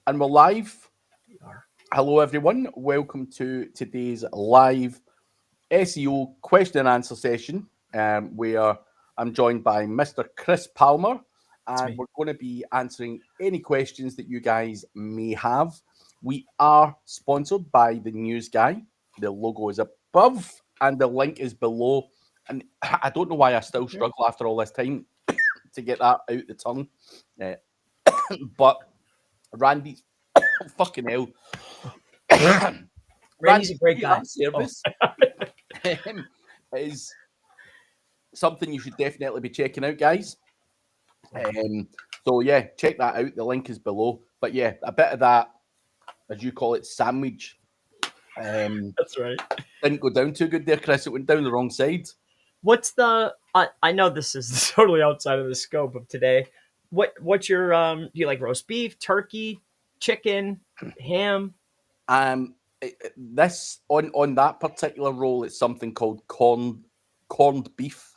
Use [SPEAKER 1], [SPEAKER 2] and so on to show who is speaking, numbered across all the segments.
[SPEAKER 1] And we're live.
[SPEAKER 2] We are.
[SPEAKER 1] Hello, everyone. Welcome to today's live SEO question and answer session, where I'm joined by Mr. Chris Palmer,
[SPEAKER 2] It's
[SPEAKER 1] and
[SPEAKER 2] me.
[SPEAKER 1] we're going to be answering any questions that you guys may have. We are sponsored by the News Guy. The logo is above, and the link is below. And I don't know why I still struggle after all this time to get that out the tongue, uh, but Randy's fucking hell.
[SPEAKER 2] Randy's a great guy.
[SPEAKER 1] That service is something you should definitely be checking out, guys. So yeah, check that out. The link is below. But yeah, a bit of that, as you call it, sandwich.
[SPEAKER 2] That's right.
[SPEAKER 1] Didn't go down too good there, Chris. It went down the wrong side.
[SPEAKER 2] What's the? I know this is totally outside of the scope of today. What's your do you like roast beef, turkey, chicken, ham?
[SPEAKER 1] This on that particular roll, it's something called corned beef.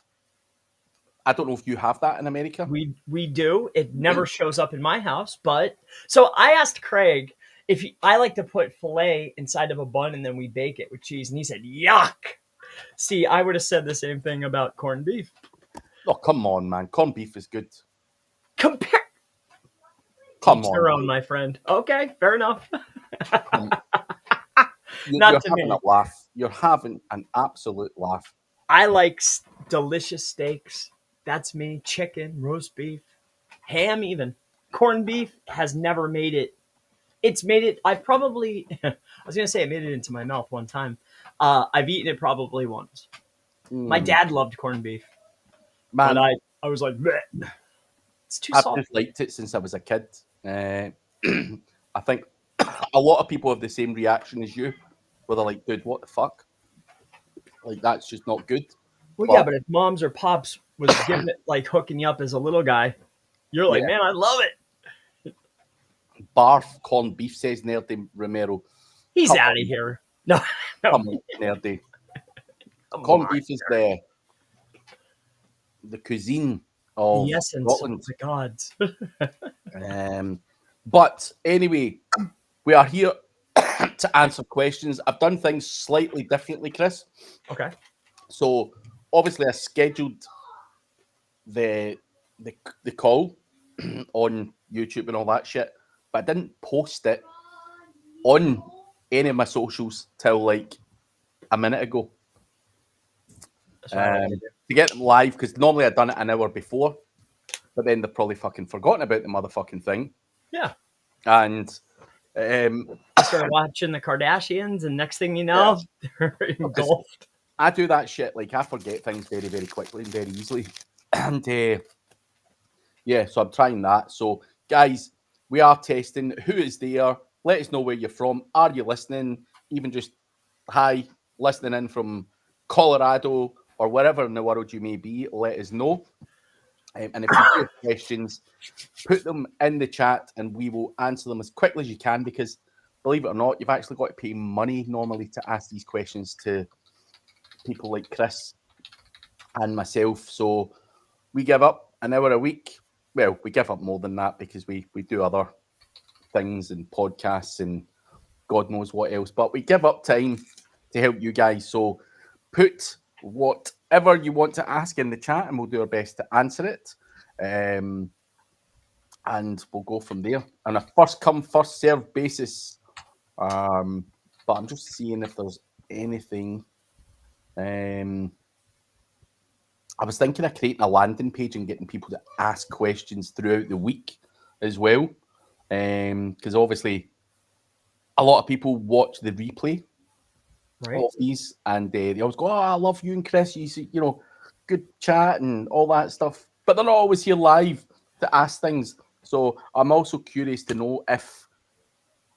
[SPEAKER 1] I don't know if you have that in America.
[SPEAKER 2] We do. It never shows up in my house, but so I asked Craig if I like to put filet inside of a bun and then we bake it with cheese, and he said yuck. See, I would have said the same thing about corned beef.
[SPEAKER 1] Oh, come on, man. Corned beef is good.
[SPEAKER 2] Compare.
[SPEAKER 1] Come
[SPEAKER 2] Each
[SPEAKER 1] on.
[SPEAKER 2] their own, my friend. Okay, fair enough.
[SPEAKER 1] You're having a laugh. You're having an absolute laugh.
[SPEAKER 2] I like delicious steaks. That's me. Chicken, roast beef, ham, even. Corned beef has never made it. It's made it. I probably, I was going to say it made it into my mouth one time. I've eaten it probably once. My dad loved corned beef.
[SPEAKER 1] Man,
[SPEAKER 2] but I was like, bleh. It's too
[SPEAKER 1] I've
[SPEAKER 2] soft.
[SPEAKER 1] just liked it since I was a kid. I think a lot of people have the same reaction as you, where they're like, dude, what the fuck? Like, that's just not good.
[SPEAKER 2] Well, yeah, but if moms or pops was giving it, like hooking you up as a little guy, you're like, man, I love it.
[SPEAKER 1] Barf corned beef, says Nerdy Romero.
[SPEAKER 2] He's out of here. No.
[SPEAKER 1] Come on, Nerdy. Corned beef is the cuisine of
[SPEAKER 2] the essence
[SPEAKER 1] Scotland.
[SPEAKER 2] of the gods.
[SPEAKER 1] But anyway, we are here to answer questions. I've done things slightly differently, Chris.
[SPEAKER 2] Okay.
[SPEAKER 1] So obviously I scheduled the call on YouTube and all that shit, but I didn't post it on any of my socials till like a minute ago. To get them live, because normally I'd done it an hour before, but then they've probably fucking forgotten about the motherfucking thing.
[SPEAKER 2] Yeah.
[SPEAKER 1] And
[SPEAKER 2] I started watching the Kardashians, and next thing you know, they're engulfed.
[SPEAKER 1] I do that shit. Like, I forget things very, very quickly and very easily. And yeah, so I'm trying that. So, guys, we are testing. Who is there? Let us know where you're from. Are you listening? Even just hi, listening in from Colorado or wherever in the world you may be, let us know. And if you do have questions, put them in the chat and we will answer them as quickly as you can, because believe it or not, you've actually got to pay money normally to ask these questions to people like Chris and myself. So we give up an hour a week. Well, we give up more than that because we do other things and podcasts and God knows what else. But we give up time to help you guys. So put whatever you want to ask in the chat and we'll do our best to answer it. And we'll go from there on a first come, first serve basis. But I'm just seeing if there's anything. I was thinking of creating a landing page and getting people to ask questions throughout the week as well. Because obviously a lot of people watch the replay of these and they always go, oh, I love you and Chris, you know, good chat and all that stuff. But they're not always here live to ask things. So I'm also curious to know if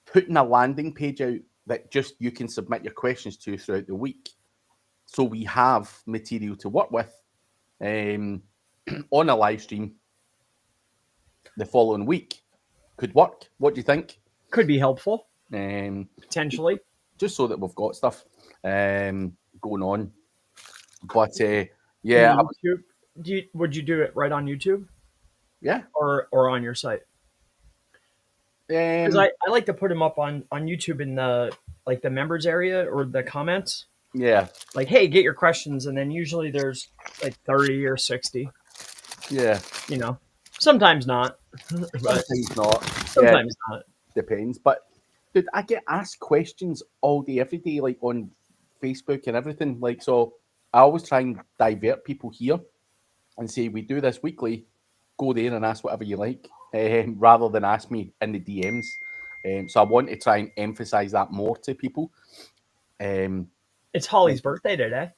[SPEAKER 1] putting a landing page out that just you can submit your questions to throughout the week, so we have material to work with on a live stream the following week, could work. What do you think?
[SPEAKER 2] Could be helpful. Potentially.
[SPEAKER 1] Just so that we've got stuff going on. But yeah.
[SPEAKER 2] Would you do it right on YouTube?
[SPEAKER 1] Yeah.
[SPEAKER 2] Or on your site? Because I like to put them up on YouTube in the like the members area or the comments.
[SPEAKER 1] Yeah.
[SPEAKER 2] Like, hey, get your questions, and then usually there's like 30 or 60.
[SPEAKER 1] Yeah.
[SPEAKER 2] You know, sometimes not, but
[SPEAKER 1] Sometimes not. Yeah,
[SPEAKER 2] sometimes not.
[SPEAKER 1] depends. But dude, I get asked questions all day, every day, like on Facebook and everything. Like, so I always try and divert people here and say we do this weekly. Go there and ask whatever you like, rather than ask me in the DMs. So I want to try and emphasize that more to people.
[SPEAKER 2] It's Holly's birthday today.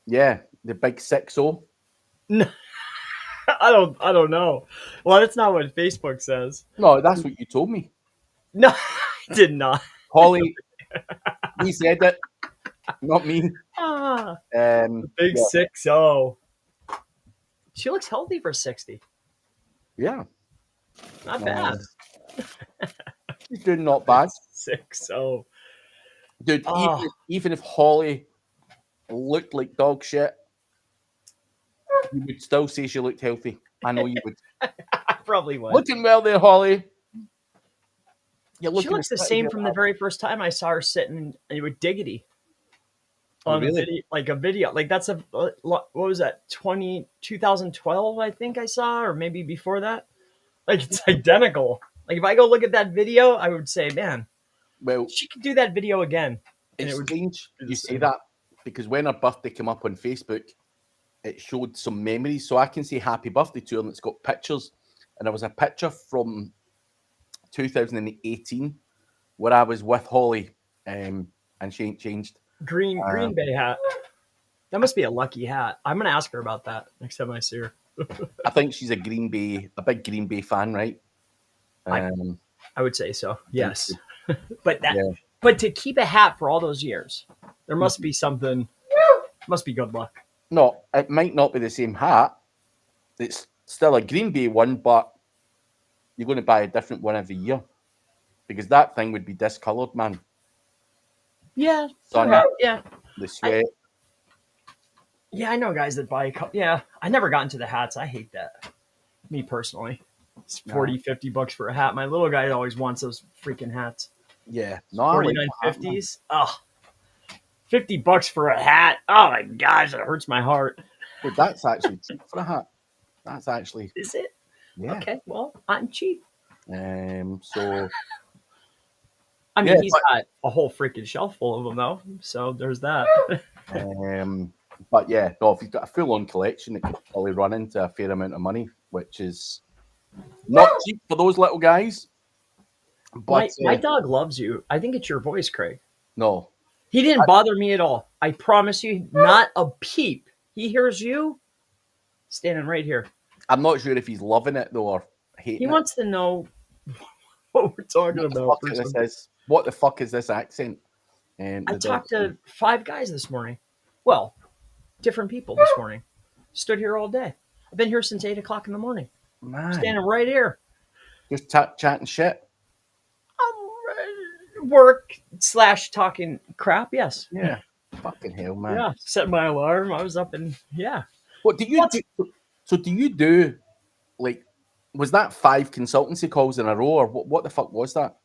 [SPEAKER 1] Yeah, the big 6-0.
[SPEAKER 2] No, I don't know. Well, that's not what Facebook says.
[SPEAKER 1] No, that's what you told me.
[SPEAKER 2] No, I did not.
[SPEAKER 1] Holly, he said it, not me.
[SPEAKER 2] Ah, big
[SPEAKER 1] Yeah.
[SPEAKER 2] 6-0. She looks healthy for 60.
[SPEAKER 1] Yeah.
[SPEAKER 2] Not bad.
[SPEAKER 1] He's doing not bad.
[SPEAKER 2] 6-0.
[SPEAKER 1] Dude,
[SPEAKER 2] Oh.
[SPEAKER 1] even if Holly looked like dog shit, you would still say she looked healthy. I know you would.
[SPEAKER 2] I probably would.
[SPEAKER 1] Looking well there, Holly.
[SPEAKER 2] She looks the same from the very first time I saw her sitting with Diggity on a video, like a video. Like that's what was that? 2012, I think I saw, or maybe before that. Like it's identical. Like if I go look at that video, I would say, man,
[SPEAKER 1] well,
[SPEAKER 2] she could do that video again.
[SPEAKER 1] It's strange you say that, because when her birthday came up on Facebook, it showed some memories. So I can say happy birthday to her, and it's got pictures. And there was a picture from 2018 where I was with Holly, and she ain't changed.
[SPEAKER 2] Green Bay hat. That must be a lucky hat. I'm gonna ask her about that next time I see her.
[SPEAKER 1] I think she's a big Green Bay fan, right?
[SPEAKER 2] I would say so. Yes, but to keep a hat for all those years, there must be something. Must be good luck.
[SPEAKER 1] No, it might not be the same hat. It's still a Green Bay one, but you're going to buy a different one every year, because that thing would be discolored, man.
[SPEAKER 2] Yeah.
[SPEAKER 1] Sun,
[SPEAKER 2] yeah.
[SPEAKER 1] The sweat.
[SPEAKER 2] I know guys that buy yeah. I never got into the hats. I hate that. Me personally. It's 40, 50 bucks for a hat. My little guy always wants those freaking hats.
[SPEAKER 1] Yeah.
[SPEAKER 2] No, 49.50s. Oh, 50 bucks for a hat. Oh my gosh, it hurts my heart.
[SPEAKER 1] Well, that's actually cheap for a hat. That's actually.
[SPEAKER 2] Is it?
[SPEAKER 1] Yeah.
[SPEAKER 2] Okay, well, I'm cheap.
[SPEAKER 1] So.
[SPEAKER 2] I mean, he's got a whole freaking shelf full of them, though. So there's that.
[SPEAKER 1] But yeah, no, if you've got a full-on collection, it could probably run into a fair amount of money, which is not cheap for those little guys. But
[SPEAKER 2] my dog loves you. I think it's your voice, Craig.
[SPEAKER 1] No.
[SPEAKER 2] He didn't bother me at all. I promise you, not a peep. He hears you standing right here.
[SPEAKER 1] I'm not sure if he's loving it, though, or hating it.
[SPEAKER 2] He wants to know what we're talking about.
[SPEAKER 1] What the fuck is this accent?
[SPEAKER 2] I talked to 5 guys this morning. Well, different people this morning. Stood here all day. I've been here since 8 o'clock in the morning.
[SPEAKER 1] Man.
[SPEAKER 2] Standing right here.
[SPEAKER 1] Just chatting shit.
[SPEAKER 2] Work / talking crap, yes.
[SPEAKER 1] Yeah. Fucking hell, man.
[SPEAKER 2] Yeah. Set my alarm. I was up and
[SPEAKER 1] What do you do? So do you do, like, was that 5 consultancy calls in a row, or what the fuck was that?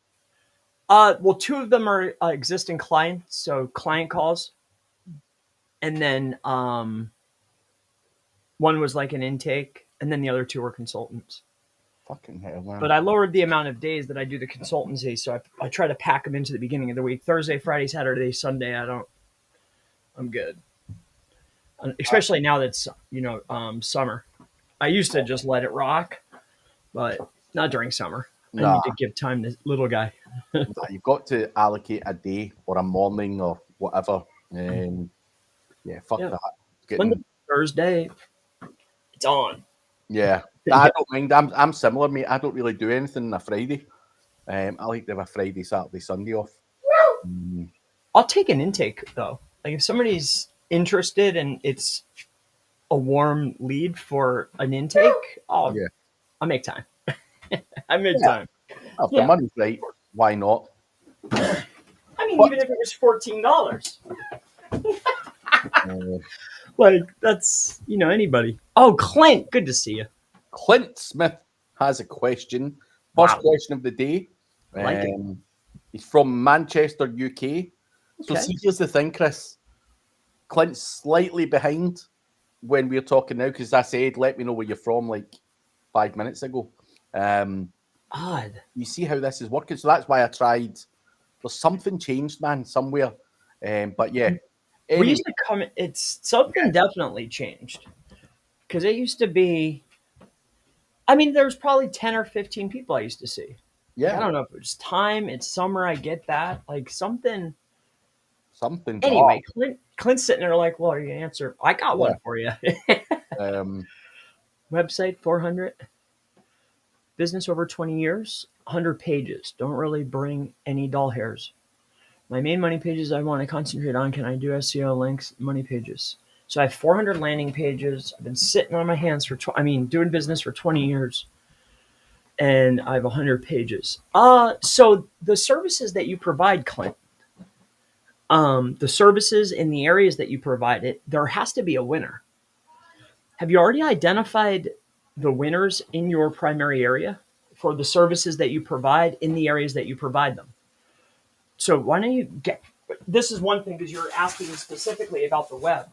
[SPEAKER 2] Well, 2 of them are existing clients, so client calls. And then one was like an intake, and then the other 2 were consultants.
[SPEAKER 1] Fucking hell, man.
[SPEAKER 2] But I lowered the amount of days that I do the consultancy, so I try to pack them into the beginning of the week. Thursday, Friday, Saturday, Sunday, I'm good. Especially now that's, summer. I used to just let it rock, but not during summer. I need to give time to little guy.
[SPEAKER 1] You've got to allocate a day or a morning or whatever. That.
[SPEAKER 2] Monday, Thursday, it's on.
[SPEAKER 1] Yeah. I don't mind. I'm similar, mate. I don't really do anything on a Friday. I like to have a Friday, Saturday, Sunday off.
[SPEAKER 2] I'll take an intake, though. Like if somebody's interested and it's a warm lead for an intake, I'll make time. I make time.
[SPEAKER 1] If the money's right, why not?
[SPEAKER 2] I mean, even if it was $14. Like, that's, anybody. Oh, Clint, good to see you.
[SPEAKER 1] Clint Smith has a question. First question of the day.
[SPEAKER 2] Like it.
[SPEAKER 1] He's from Manchester, UK. So
[SPEAKER 2] Okay.
[SPEAKER 1] see, here's the thing, Chris. Clint's slightly behind when we're talking now because I said, let me know where you're from like 5 minutes ago.
[SPEAKER 2] Odd.
[SPEAKER 1] You see how this is working. So that's why I tried. There's something changed, man, somewhere. But yeah.
[SPEAKER 2] We
[SPEAKER 1] Anyway,
[SPEAKER 2] used to come. It's something definitely changed because it used to be. I mean, there was probably 10 or 15 people I used to see. Like, I
[SPEAKER 1] yeah,
[SPEAKER 2] don't know if it was time. It's summer. I get that. Like something.
[SPEAKER 1] something's
[SPEAKER 2] Anyway,
[SPEAKER 1] up.
[SPEAKER 2] Clint's sitting there like, well, are you gonna answer? I got
[SPEAKER 1] Yeah.
[SPEAKER 2] one for you.
[SPEAKER 1] Um,
[SPEAKER 2] Website 400. Business over 20 years. 100 pages. Don't really bring any dull hairs. My main money pages I want to concentrate on. Can I do SEO links? Money pages. So I have 400 landing pages. I've been sitting on my hands for, doing business for 20 years. And I have 100 pages. So the services that you provide, Clint, the services in the areas that you provide it, there has to be a winner. Have you already identified the winners in your primary area for the services that you provide in the areas that you provide them? So why don't you get this is one thing because you're asking specifically about the web.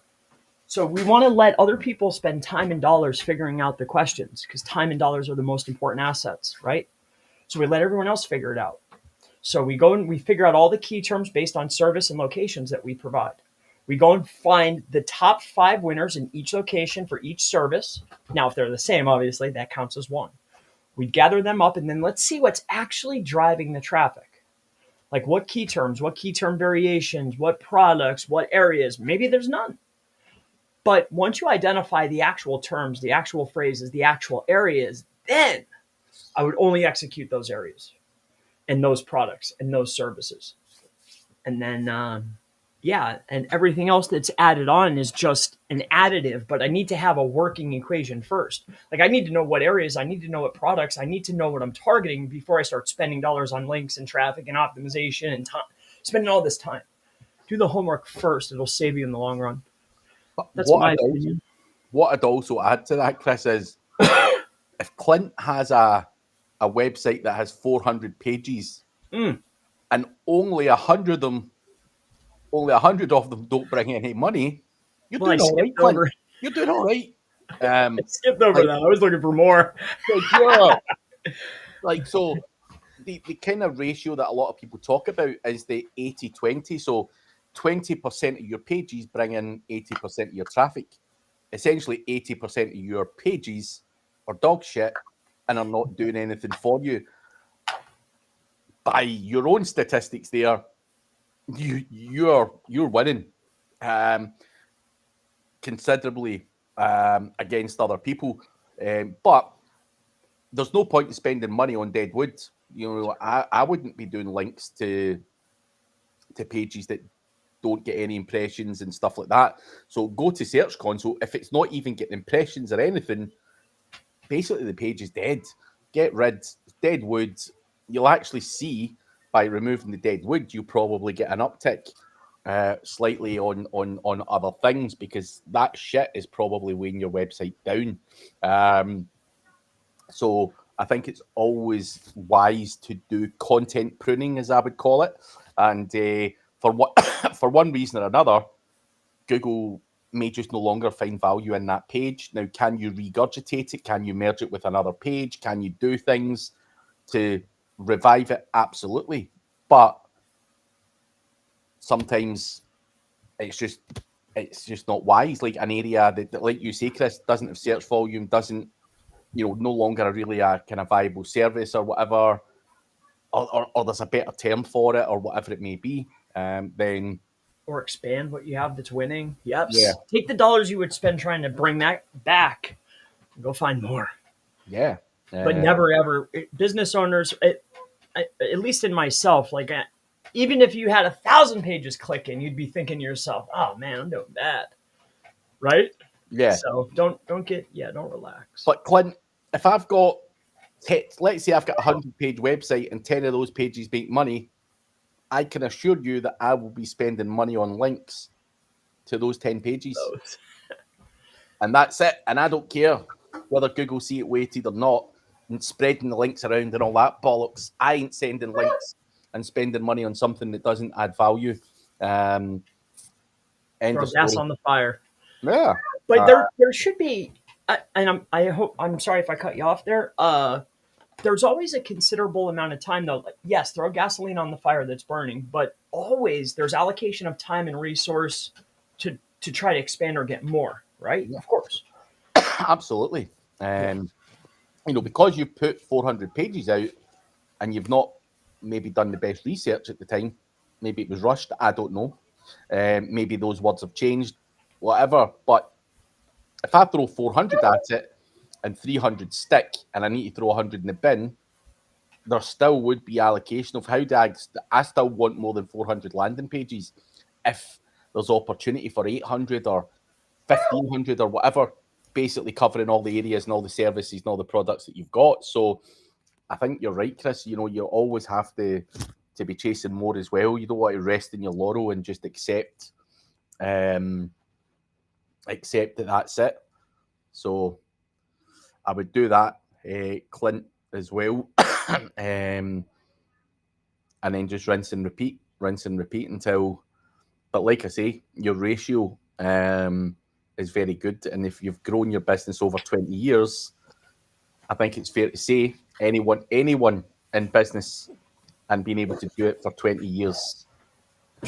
[SPEAKER 2] So we want to let other people spend time and dollars figuring out the questions because time and dollars are the most important assets, right? So we let everyone else figure it out. So we go and we figure out all the key terms based on service and locations that we provide. We go and find the top 5 winners in each location for each service. Now, if they're the same, obviously that counts as one. We gather them up and then let's see what's actually driving the traffic. Like what key terms, what key term variations, what products, what areas. Maybe there's none. But once you identify the actual terms, the actual phrases, the actual areas, then I would only execute those areas and those products and those services. And then, and everything else that's added on is just an additive, but I need to have a working equation first. Like I need to know what areas, I need to know what products, I need to know what I'm targeting before I start spending dollars on links and traffic and optimization and time, spending all this time. Do the homework first. It'll save you in the long run.
[SPEAKER 1] but
[SPEAKER 2] That's my opinion.
[SPEAKER 1] what I'd also add to that, Chris, is if Clint has a website that has 400 pages and only 100 of them don't bring any money, you're
[SPEAKER 2] Well, I
[SPEAKER 1] doing all right,
[SPEAKER 2] skipped
[SPEAKER 1] Clint.
[SPEAKER 2] over.
[SPEAKER 1] You're doing all right.
[SPEAKER 2] I skipped over
[SPEAKER 1] Like,
[SPEAKER 2] that. I was looking for more.
[SPEAKER 1] yeah, like so the kind of ratio that a lot of people talk about is the 80-20. So 20% of your pages bring in 80% of your traffic. Essentially, 80% of your pages are dog shit and are not doing anything for you. By your own statistics, there, you're winning considerably against other people. But there's no point in spending money on dead wood. You know, I wouldn't be doing links to pages that don't get any impressions and stuff like that. So go to Search Console. If it's not even getting impressions or anything, basically the page is dead. Get rid, dead wood. You'll actually see by removing the dead wood, you probably get an uptick slightly on other things because that shit is probably weighing your website down. So I think it's always wise to do content pruning, as I would call it. And for what for one reason or another, Google may just no longer find value in that page. Now, can you regurgitate it? Can you merge it with another page? Can you do things to revive it? Absolutely. But sometimes it's just not wise. Like an area that like you say, Chris, doesn't have search volume, doesn't, no longer really a kind of viable service or whatever, or there's a better term for it or whatever it may be, then
[SPEAKER 2] Or expand what you have that's winning. Yep.
[SPEAKER 1] yeah,
[SPEAKER 2] Take the dollars you would spend trying to bring that back and go find more.
[SPEAKER 1] yeah,
[SPEAKER 2] But never ever business owners, at least in myself, like even if you had 1,000 pages clicking, you'd be thinking to yourself, "Oh man, I'm doing bad," right?
[SPEAKER 1] yeah.
[SPEAKER 2] So don't relax.
[SPEAKER 1] But Clint, if I've got, let's say I've got a 100-page website and 10 of those pages make money, I can assure you that I will be spending money on links to those 10 pages. And that's it. And I don't care whether Google see it weighted or not. and spreading the links around and all that bollocks. I ain't sending links and spending money on something that doesn't add value. End
[SPEAKER 2] Throw
[SPEAKER 1] of
[SPEAKER 2] gas
[SPEAKER 1] story.
[SPEAKER 2] on the fire.
[SPEAKER 1] Yeah.
[SPEAKER 2] But there should be, and I'm sorry if I cut you off there. There's always a considerable amount of time though. Like, yes, throw gasoline on the fire that's burning, but always there's allocation of time and resource to try to expand or get more. Right?
[SPEAKER 1] Yeah.
[SPEAKER 2] Of course.
[SPEAKER 1] Absolutely. Because you've put 400 pages out and you've not maybe done the best research at the time, maybe it was rushed, I don't know. Maybe those words have changed, whatever. But if I throw 400 at it and 300 stick and I need to throw 100 in the bin, there still would be allocation of how do I still want more than 400 landing pages if there's opportunity for 800 or 1500 or whatever, basically covering all the areas and all the services and all the products that you've got. So I think you're right, Chris. You always have to be chasing more as well. You don't want to rest in your laurel and just accept that that's it. So I would do that, Clint, as well. And then just rinse and repeat until, but like I say, your ratio is very good. And if you've grown your business over 20 years, I think it's fair to say anyone in business and being able to do it for 20 years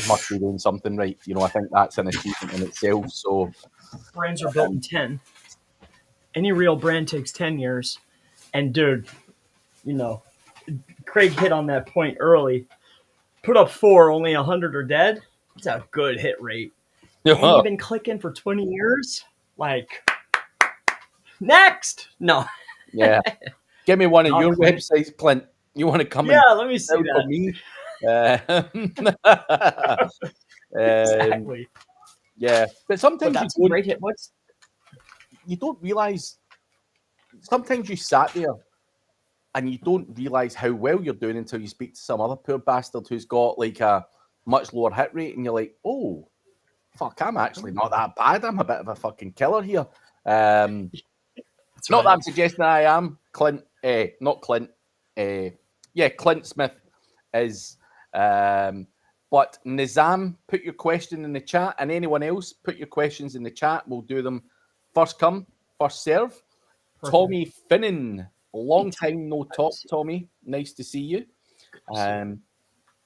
[SPEAKER 1] must be doing something right. I think that's an achievement in itself. So
[SPEAKER 2] Brands are built in 10. Any real brand takes 10 years. And dude, Craig hit on that point early. Put up 4, only 100 are dead. It's a good hit rate. And you've been clicking for 20 years? Like, next! No.
[SPEAKER 1] Yeah. Give me one of
[SPEAKER 2] Not
[SPEAKER 1] your
[SPEAKER 2] Clint.
[SPEAKER 1] websites, Clint. You want to come
[SPEAKER 2] Yeah,
[SPEAKER 1] and
[SPEAKER 2] let me see
[SPEAKER 1] sell for
[SPEAKER 2] that.
[SPEAKER 1] me?
[SPEAKER 2] Exactly.
[SPEAKER 1] Yeah. But
[SPEAKER 2] But
[SPEAKER 1] sometimes
[SPEAKER 2] that's a great hit.
[SPEAKER 1] you don't realize, sometimes you sat there and you don't realize how well you're doing until you speak to some other poor bastard who's got like a much lower hit rate, and you're like, oh, fuck, I'm actually not that bad. I'm a bit of a fucking killer here.
[SPEAKER 2] That's
[SPEAKER 1] Not
[SPEAKER 2] right.
[SPEAKER 1] that I'm suggesting I am. Clint, not Clint. Clint Smith is. But Nizam, put your question in the chat, and anyone else, put your questions in the chat. We'll do them first come, first serve.
[SPEAKER 2] Perfect.
[SPEAKER 1] Tommy Finnan, long time no talk, Tommy. Nice to see you.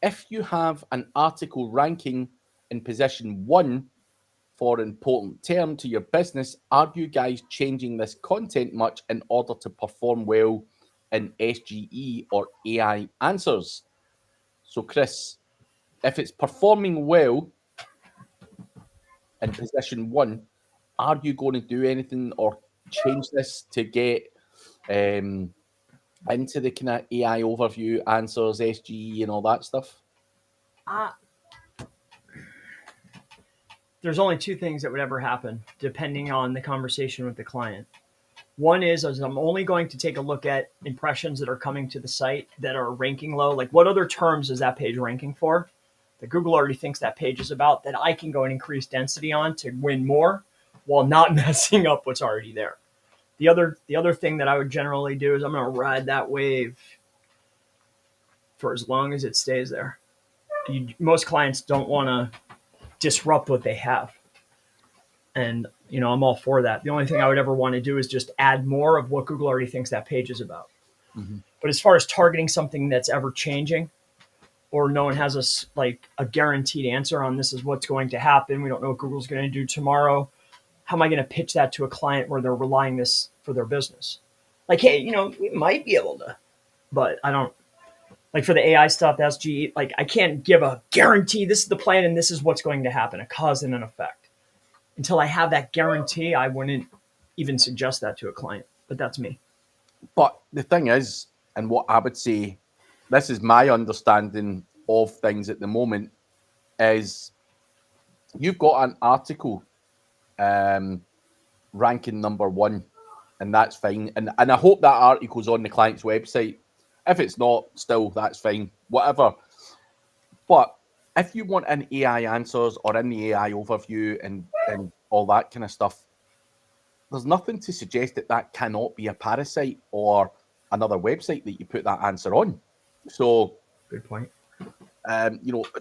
[SPEAKER 1] If you have an article ranking in position 1 for an important term to your business, are you guys changing this content much in order to perform well in SGE or AI answers? So, Chris, if it's performing well in position 1, are you going to do anything or change this to get into the kind of AI overview answers, SGE, and all that stuff?
[SPEAKER 2] There's only 2 things that would ever happen, depending on the conversation with the client. One is I'm only going to take a look at impressions that are coming to the site that are ranking low. Like, what other terms is that page ranking for that Google already thinks that page is about, that I can go and increase density on to win more while not messing up what's already there. The other thing that I would generally do is I'm going to ride that wave for as long as it stays there. Most clients don't want to disrupt what they have. And, I'm all for that. The only thing I would ever want to do is just add more of what Google already thinks that page is about. Mm-hmm. But as far as targeting something that's ever changing, or no one has a guaranteed answer on this is what's going to happen, we don't know what Google's going to do tomorrow, how am I going to pitch that to a client where they're relying this for their business? Like, hey, we might be able to, but I don't. Like for the AI stuff, that's SGE. Like, I can't give a guarantee this is the plan and this is what's going to happen, a cause and an effect. Until I have that guarantee, I wouldn't even suggest that to a client. But that's me.
[SPEAKER 1] But the thing is, and what I would say, this is my understanding of things at the moment, is you've got an article ranking number 1, and that's fine. And I hope that article's on the client's website. If it's not, still, that's fine. Whatever. But if you want an AI answers or in the AI overview and all that kind of stuff, there's nothing to suggest that cannot be a parasite or another website that you put that answer on. So,
[SPEAKER 2] Good point.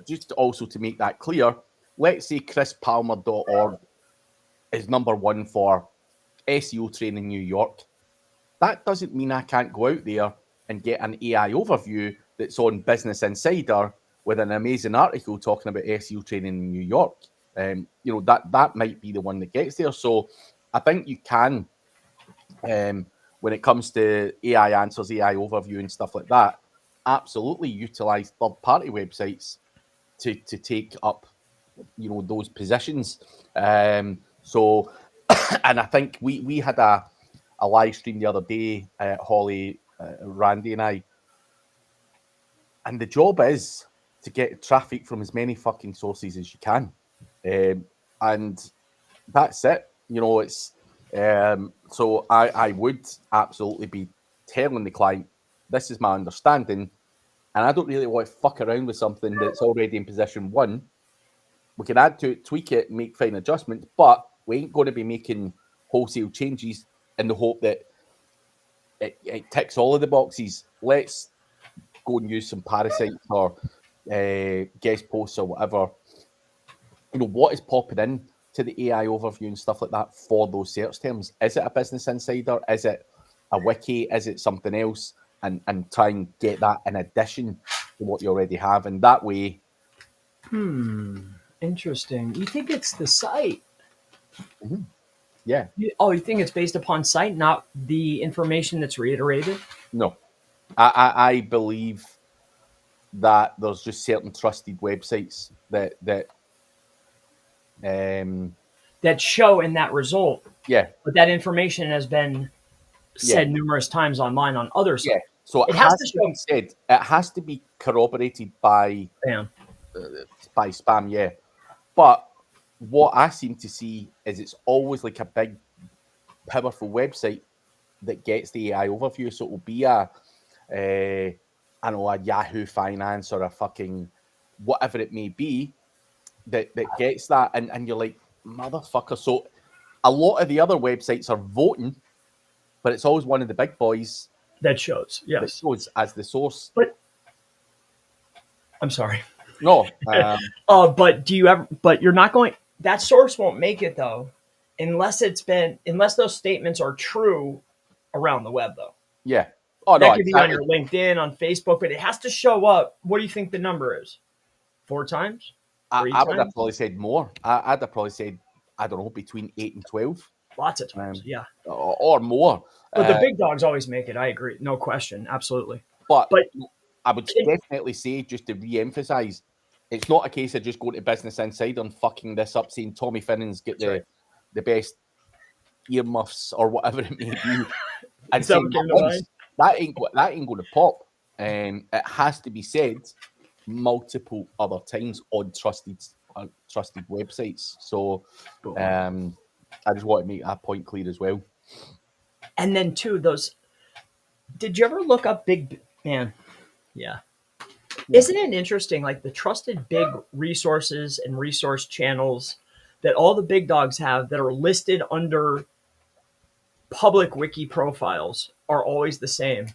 [SPEAKER 1] Just also to make that clear, let's say chrispalmer.org is number one for SEO training New York. That doesn't mean I can't go out there and get an AI overview that's on Business Insider with an amazing article talking about SEO training in New York. That might be the one that gets there. So I think you can, when it comes to AI answers, AI overview, and stuff like that, absolutely utilize third-party websites to take up, those positions. So, and I think we had a live stream the other day, Holly, Randy, and I, and the job is to get traffic from as many fucking sources as you can, and that's it. It's so I would absolutely be telling the client, this is my understanding, and I don't really want to fuck around with something that's already in position one. We can add to it, tweak it, make fine adjustments, but we ain't going to be making wholesale changes in the hope that it ticks all of the boxes. Let's go and use some parasites or guest posts or whatever. What is popping in to the AI overview and stuff like that for those search terms? Is it a Business Insider? Is it a wiki? Is it something else? And try and get that in addition to what you already have. And that way,
[SPEAKER 2] Interesting. You think it's the site?
[SPEAKER 1] yeah,
[SPEAKER 2] You think it's based upon site, not the information that's reiterated?
[SPEAKER 1] no. I believe that there's just certain trusted websites that
[SPEAKER 2] That show in that result,
[SPEAKER 1] yeah,
[SPEAKER 2] but that information has been said numerous times online on other sites.
[SPEAKER 1] yeah. So it has to be said. It has to be corroborated by
[SPEAKER 2] Bam.
[SPEAKER 1] Spam, yeah. But what I seem to see is it's always like a big, powerful website that gets the AI overview. So it will be a Yahoo Finance or a fucking whatever it may be that gets that, and you're like, motherfucker. So a lot of the other websites are voting, but it's always one of the big boys
[SPEAKER 2] that shows. Yes,
[SPEAKER 1] that shows as the source.
[SPEAKER 2] But I'm sorry.
[SPEAKER 1] No.
[SPEAKER 2] But do you ever? But you're not going. That source won't make it though, unless those statements are true around the web though.
[SPEAKER 1] Yeah. Oh,
[SPEAKER 2] that
[SPEAKER 1] no,
[SPEAKER 2] could be on your LinkedIn, on Facebook, but it has to show up. What do you think the number is? 4 times?
[SPEAKER 1] I would have probably said more. I'd have probably said, I don't know, between 8 and 12.
[SPEAKER 2] Lots of times, yeah.
[SPEAKER 1] Or more.
[SPEAKER 2] But the big dogs always make it. I agree. No question. Absolutely.
[SPEAKER 1] But I would definitely say, just to re-emphasize, it's not a case of just going to Business Insider and fucking this up, saying Tommy Finnan's got the best earmuffs or whatever it may be. And saying that ain't going to pop. It has to be said multiple other times on trusted websites. So I just want to make that point clear as well.
[SPEAKER 2] And then too, did you ever look up big man? Yeah. Isn't it interesting, like the trusted big resources and resource channels that all the big dogs have that are listed under public wiki profiles are always the same?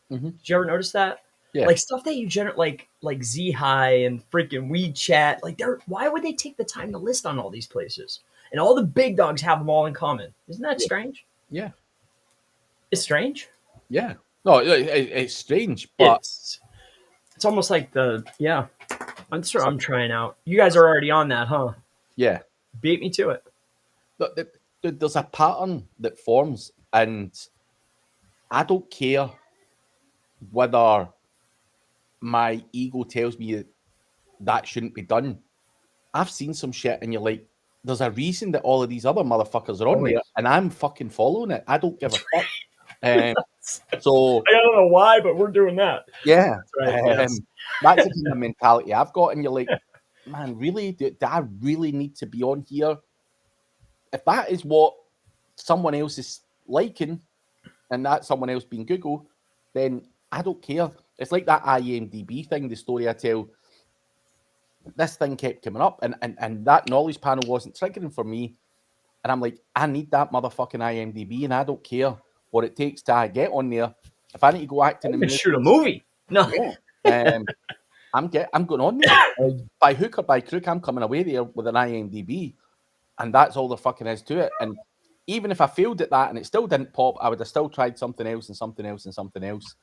[SPEAKER 1] Mm-hmm.
[SPEAKER 2] Did you ever notice that?
[SPEAKER 1] Yeah.
[SPEAKER 2] Like stuff that you generate, like Z High and freaking WeChat. Like, why would they take the time to list on all these places? And all the big dogs have them all in common. Isn't that strange?
[SPEAKER 1] Yeah.
[SPEAKER 2] It's strange.
[SPEAKER 1] Yeah. No, it's strange, but
[SPEAKER 2] it's almost like I'm sure I'm trying out. You guys are already on that, huh?
[SPEAKER 1] Yeah.
[SPEAKER 2] Beat me to it.
[SPEAKER 1] There's a pattern that forms, and I don't care whether my ego tells me that shouldn't be done. I've seen some shit, and you're like, there's a reason that all of these other motherfuckers are on there, and I'm fucking following it. I don't give a fuck. So
[SPEAKER 2] I don't know why, but we're doing that.
[SPEAKER 1] Yeah.
[SPEAKER 2] That's
[SPEAKER 1] That's the kind of mentality I've got. And you're like, man, really? Do I really need to be on here? If that is what someone else is liking, and that someone else being Google, then I don't care. It's like that IMDb thing, the story I tell. This thing kept coming up, and that knowledge panel wasn't triggering for me. And I'm like, I need that motherfucking IMDb, and I don't care what it takes to get on there. If I need to go act in
[SPEAKER 2] I'm
[SPEAKER 1] the
[SPEAKER 2] gonna shoot a
[SPEAKER 1] movies,
[SPEAKER 2] movie. No,
[SPEAKER 1] yeah, I'm going on there. By hook or by crook, I'm coming away there with an IMDb, and that's all there fucking is to it. And even if I failed at that and it still didn't pop, I would have still tried something else and something else and something else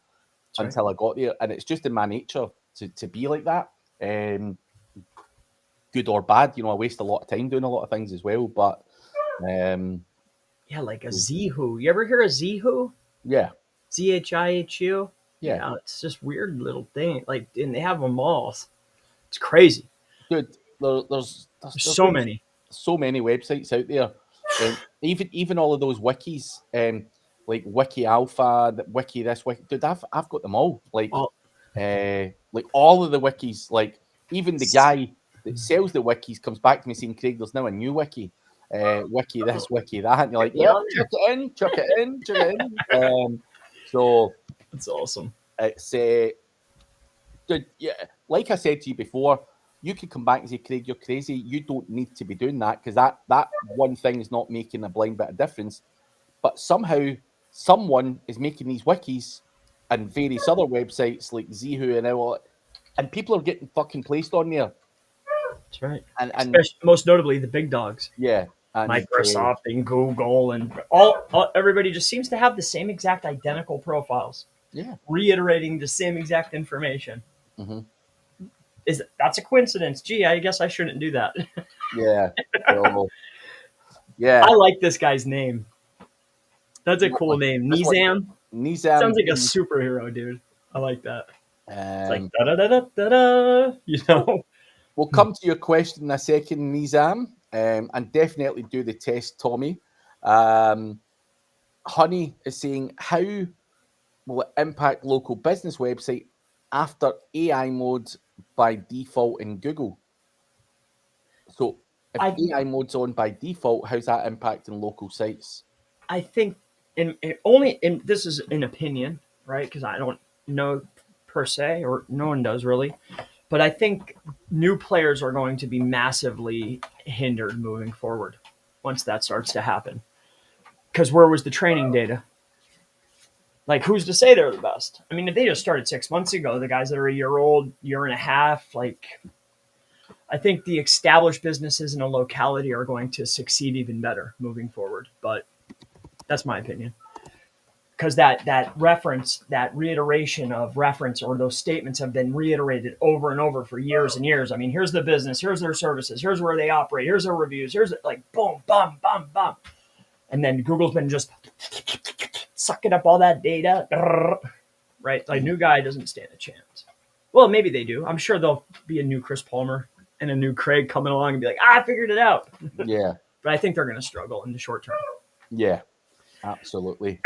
[SPEAKER 2] that's right.
[SPEAKER 1] until I got there. And it's just in my nature to be like that. Good or bad, I waste a lot of time doing a lot of things as well. But
[SPEAKER 2] Yeah, like a Zihu. You ever hear of Zihu?
[SPEAKER 1] yeah,
[SPEAKER 2] Zihu?
[SPEAKER 1] yeah.
[SPEAKER 2] Yeah, it's just weird little thing. Like, and they have them all. It's crazy.
[SPEAKER 1] Dude, there's
[SPEAKER 2] So many.
[SPEAKER 1] so many websites out there. Even all of those wikis, like Wiki Alpha, Wiki this, Wiki. Dude, I've got them all. Like all of the wikis. Like even the guy that sells the wikis comes back to me saying, "Craig, there's now a new wiki. Wiki this, Wiki that." And you're like, "Yep, chuck it in, chuck it in, chuck it in." So
[SPEAKER 2] that's awesome.
[SPEAKER 1] it's dude, yeah. Like I said to you before, you could come back and say, "Craig, you're crazy. You don't need to be doing that because that one thing is not making a blind bit of difference." But somehow, someone is making these wikis and various other websites like Zihu and all, and people are getting fucking placed on there.
[SPEAKER 2] That's right.
[SPEAKER 1] And
[SPEAKER 2] especially, most notably, the big dogs.
[SPEAKER 1] Yeah. And,
[SPEAKER 2] Microsoft and Google and all everybody just seems to have the same exact identical profiles.
[SPEAKER 1] Yeah.
[SPEAKER 2] Reiterating the same exact information.
[SPEAKER 1] Mm-hmm.
[SPEAKER 2] That's a coincidence? Gee, I guess I shouldn't do that.
[SPEAKER 1] Yeah. So, yeah.
[SPEAKER 2] I like this guy's name. That's a cool name. Nizam.
[SPEAKER 1] Nizam
[SPEAKER 2] Sounds like a superhero, dude. I like that. It's like da da da da da. You know.
[SPEAKER 1] We'll come to your question in a second, Nizam, and definitely do the test, Tommy. Honey is saying, how will it impact local business website after AI mode by default in Google? So if AI mode's on by default, how's that impacting local sites?
[SPEAKER 2] I think this is an opinion, right? Because I don't know per se, or no one does really. But I think new players are going to be massively hindered moving forward once that starts to happen. Because where was the training data? Like, who's to say they're the best? I mean, if they just started 6 months ago, the guys that are a year old, year and a half, like, I think the established businesses in a locality are going to succeed even better moving forward. But that's my opinion. Because that reference, that reiteration of reference, or those statements have been reiterated over and over for years and years. I mean, here's the business, here's their services, here's where they operate, here's their reviews, here's like boom, bum, bum, bum. And then Google's been just sucking up all that data, right? Like, new guy doesn't stand a chance. Well, maybe they do. I'm sure there'll be a new Chris Palmer and a new Craig coming along and be like, I figured it out.
[SPEAKER 1] Yeah.
[SPEAKER 2] But I think they're going to struggle in the short term.
[SPEAKER 1] Yeah. Absolutely.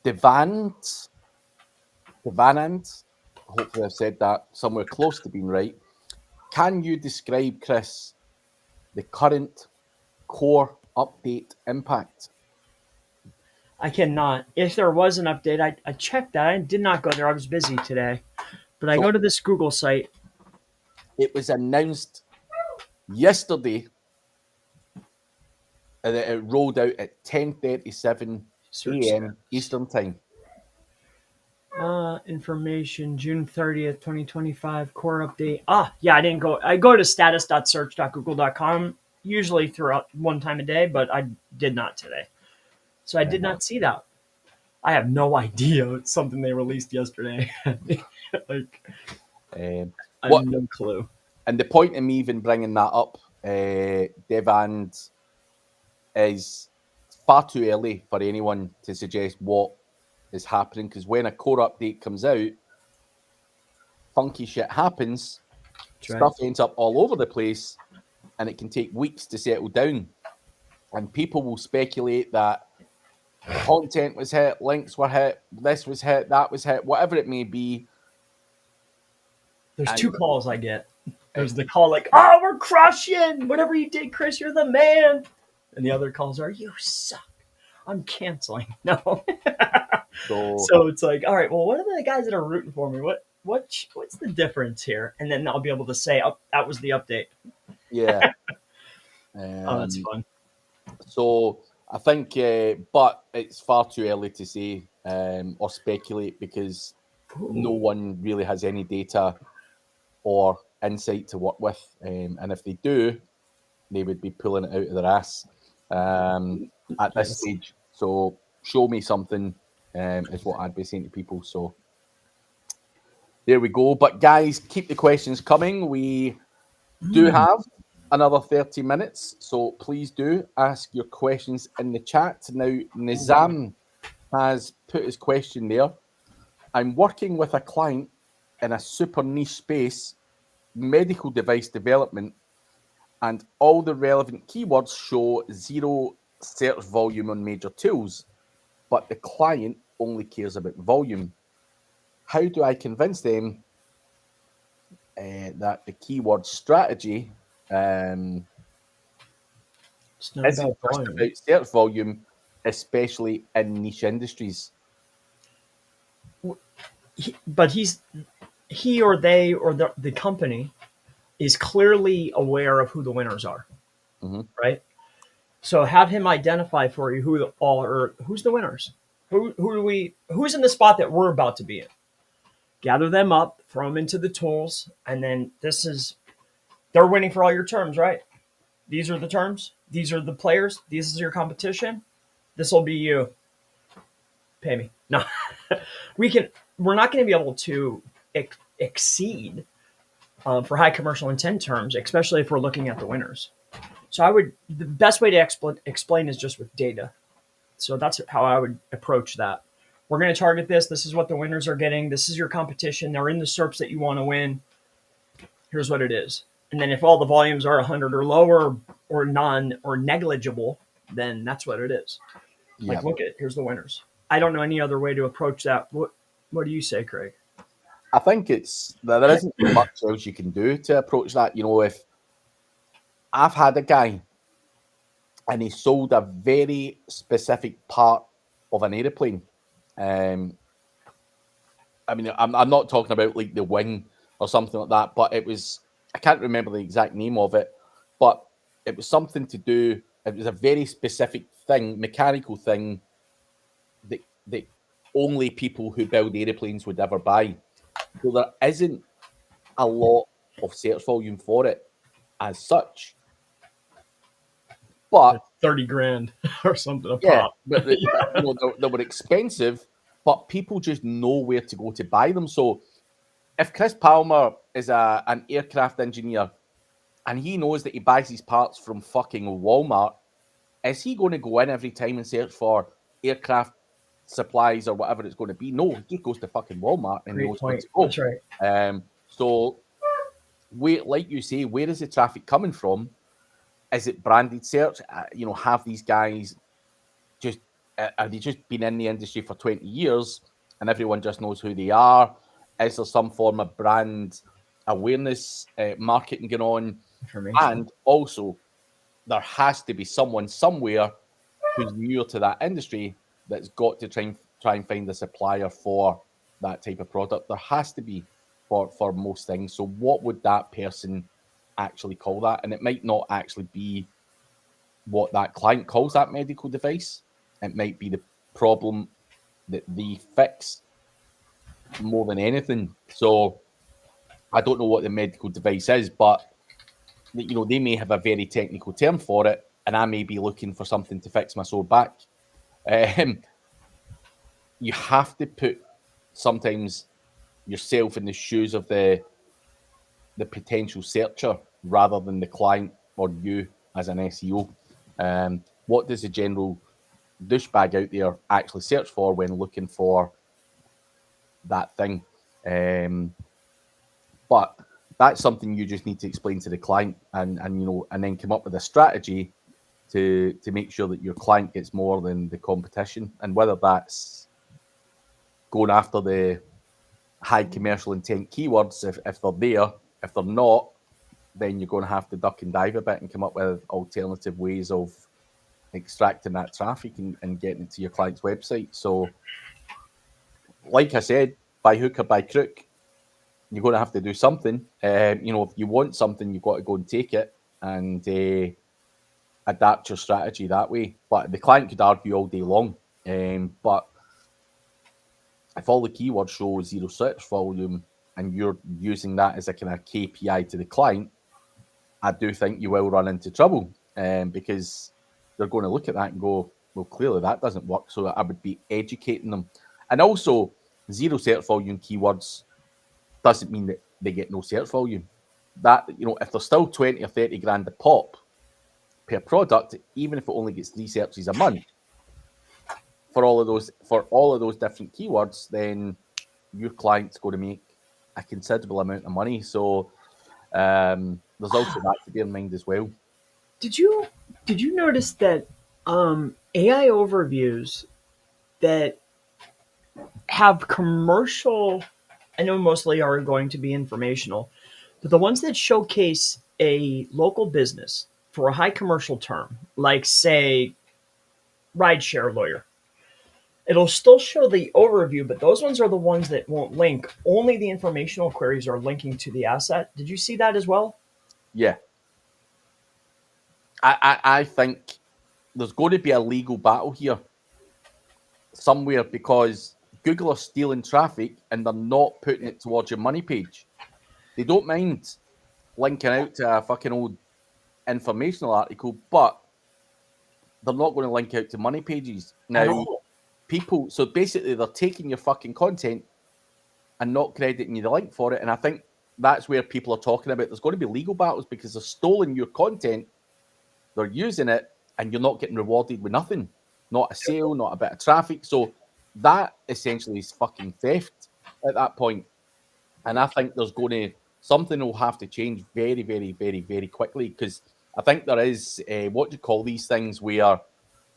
[SPEAKER 1] Devant, hopefully I've said that somewhere close to being right. Can you describe, Chris, the current core update impact?
[SPEAKER 2] I cannot. If there was an update, I checked that. I did not go there. I was busy today. But I go to this Google site.
[SPEAKER 1] It was announced yesterday that it rolled out at 10:37 a.m. Eastern time.
[SPEAKER 2] Information, June 30th, 2025, core update. Yeah, I didn't go. I go to status.search.google.com usually throughout one time a day, but I did not today. So I did not see that. I have no idea. It's something they released yesterday. Like, I have no clue.
[SPEAKER 1] And the point of me even bringing that up, Devand, is far too early for anyone to suggest what is happening, because when a core update comes out, funky shit happens, stuff ends up all over the place, and it can take weeks to settle down. And people will speculate that content was hit, links were hit, this was hit, that was hit, whatever it may be.
[SPEAKER 2] There's two calls I get. There's the call like, oh, we're crushing. Whatever you did, Chris, you're the man. And the other calls are, you suck. I'm canceling. No. So it's like, all right, well, what are the guys that are rooting for me? What's the difference here? And then I'll be able to say, oh, that was the update.
[SPEAKER 1] Yeah.
[SPEAKER 2] Oh, that's fun.
[SPEAKER 1] So I think, but it's far too early to say or speculate because no one really has any data or insight to work with. And if they do, they would be pulling it out of their ass at this
[SPEAKER 2] Yes.
[SPEAKER 1] stage. So show me something is what I'd be saying to people. So there we go. But guys, keep the questions coming. We do have another 30 minutes. So please do ask your questions in the chat. Now, Nizam has put his question there. I'm working with a client in a super niche space, medical device development, and all the relevant keywords show zero search volume on major tools, but the client only cares about volume. How do I convince them that the keyword strategy
[SPEAKER 2] It's not
[SPEAKER 1] isn't
[SPEAKER 2] about
[SPEAKER 1] just
[SPEAKER 2] volume.
[SPEAKER 1] about search volume, especially in niche industries?
[SPEAKER 2] But he or they or the company is clearly aware of who the winners are,
[SPEAKER 1] Mhm.
[SPEAKER 2] right? So have him identify for you who the, all are, who's the winners, who's in the spot that we're about to be in. Gather them up, throw them into the tools, and then they're winning for all your terms, right? These are the terms. These are the players. This is your competition. This will be you. Pay me. No, we can. We're not going to be able to exceed for high commercial intent terms, especially if we're looking at the winners. So the best way to explain is just with data. So that's how I would approach that. We're going to target this. This is what the winners are getting. This is your competition. They're in the SERPs that you want to win. Here's what it is. And then if all the volumes are 100 or lower or non or negligible, then that's what it is.
[SPEAKER 1] Yeah.
[SPEAKER 2] Like, look at here's the winners. I don't know any other way to approach that. What do you say, Craig?
[SPEAKER 1] I think there isn't much else you can do to approach that. You know, if I've had a guy and he sold a very specific part of an aeroplane. I mean, I'm not talking about like the wing or something like that, but I can't remember the exact name of it, but it was something to do, it was a very specific thing, mechanical thing that only people who build aeroplanes would ever buy. So there isn't a lot of search volume for it as such. But
[SPEAKER 2] 30 grand or something a
[SPEAKER 1] yeah,
[SPEAKER 2] pop.
[SPEAKER 1] but they were expensive, but people just know where to go to buy them. So if Chris Palmer is an aircraft engineer and he knows that he buys his parts from fucking Walmart, is he going to go in every time and search for aircraft supplies or whatever it's going to be? No, he goes to fucking Walmart and
[SPEAKER 2] Great
[SPEAKER 1] knows where
[SPEAKER 2] point.
[SPEAKER 1] to go.
[SPEAKER 2] That's right.
[SPEAKER 1] So, like you say, where is the traffic coming from? Is it branded search? Have these guys just are they just been in the industry for 20 years and everyone just knows who they are? Is there some form of brand awareness marketing going on?
[SPEAKER 2] Information.
[SPEAKER 1] And also, there has to be someone somewhere who's near to that industry that's got to try and find a supplier for that type of product. There has to be for most things. So, what would that person actually call that? And it might not actually be what that client calls that medical device. It might be the problem that they fix more than anything. So I don't know what the medical device is, but they may have a very technical term for it, and I may be looking for something to fix my sore back. You have to put sometimes yourself in the shoes of the potential searcher rather than the client or you as an SEO. What does the general douchebag out there actually search for when looking for that thing? But that's something you just need to explain to the client and then come up with a strategy to make sure that your client gets more than the competition. And whether that's going after the high commercial intent keywords, if they're there, if they're not, then you're going to have to duck and dive a bit and come up with alternative ways of extracting that traffic and getting it to your client's website. So, like I said, by hook or by crook, you're going to have to do something. If you want something, you've got to go and take it. And adapt your strategy that way. But the client could argue all day long. But if all the keywords show zero search volume and you're using that as a kind of KPI to the client, I do think you will run into trouble, because they're going to look at that and go, well, clearly that doesn't work. So I would be educating them. And also, zero search volume keywords doesn't mean that they get no search volume. That, if there's still 20 or 30 grand a pop per product, even if it only gets 3 searches a month for all of those different keywords, then your client's going to make a considerable amount of money. So there's also that to bear in mind as well.
[SPEAKER 2] Did you notice that AI overviews that have commercial, I know mostly are going to be informational, but the ones that showcase a local business for a high commercial term, like say rideshare lawyer, it'll still show the overview, but those ones are the ones that won't link. Only the informational queries are linking to the asset. Did you see that as well?
[SPEAKER 1] Yeah. I think there's going to be a legal battle here somewhere, because Google are stealing traffic and they're not putting it towards your money page. They don't mind linking out to a fucking old informational article, but they're not going to link out to money pages.
[SPEAKER 2] At
[SPEAKER 1] Now,
[SPEAKER 2] all.
[SPEAKER 1] so basically they're taking your fucking content and not crediting you the link for it. And I think that's where people are talking about there's going to be legal battles, because they're stolen your content, they're using it, and you're not getting rewarded with nothing. Not a sale, not a bit of traffic. So that essentially is fucking theft at that point. And I think something will have to change very, very, very, very quickly, because I think there is, what do you call these things, where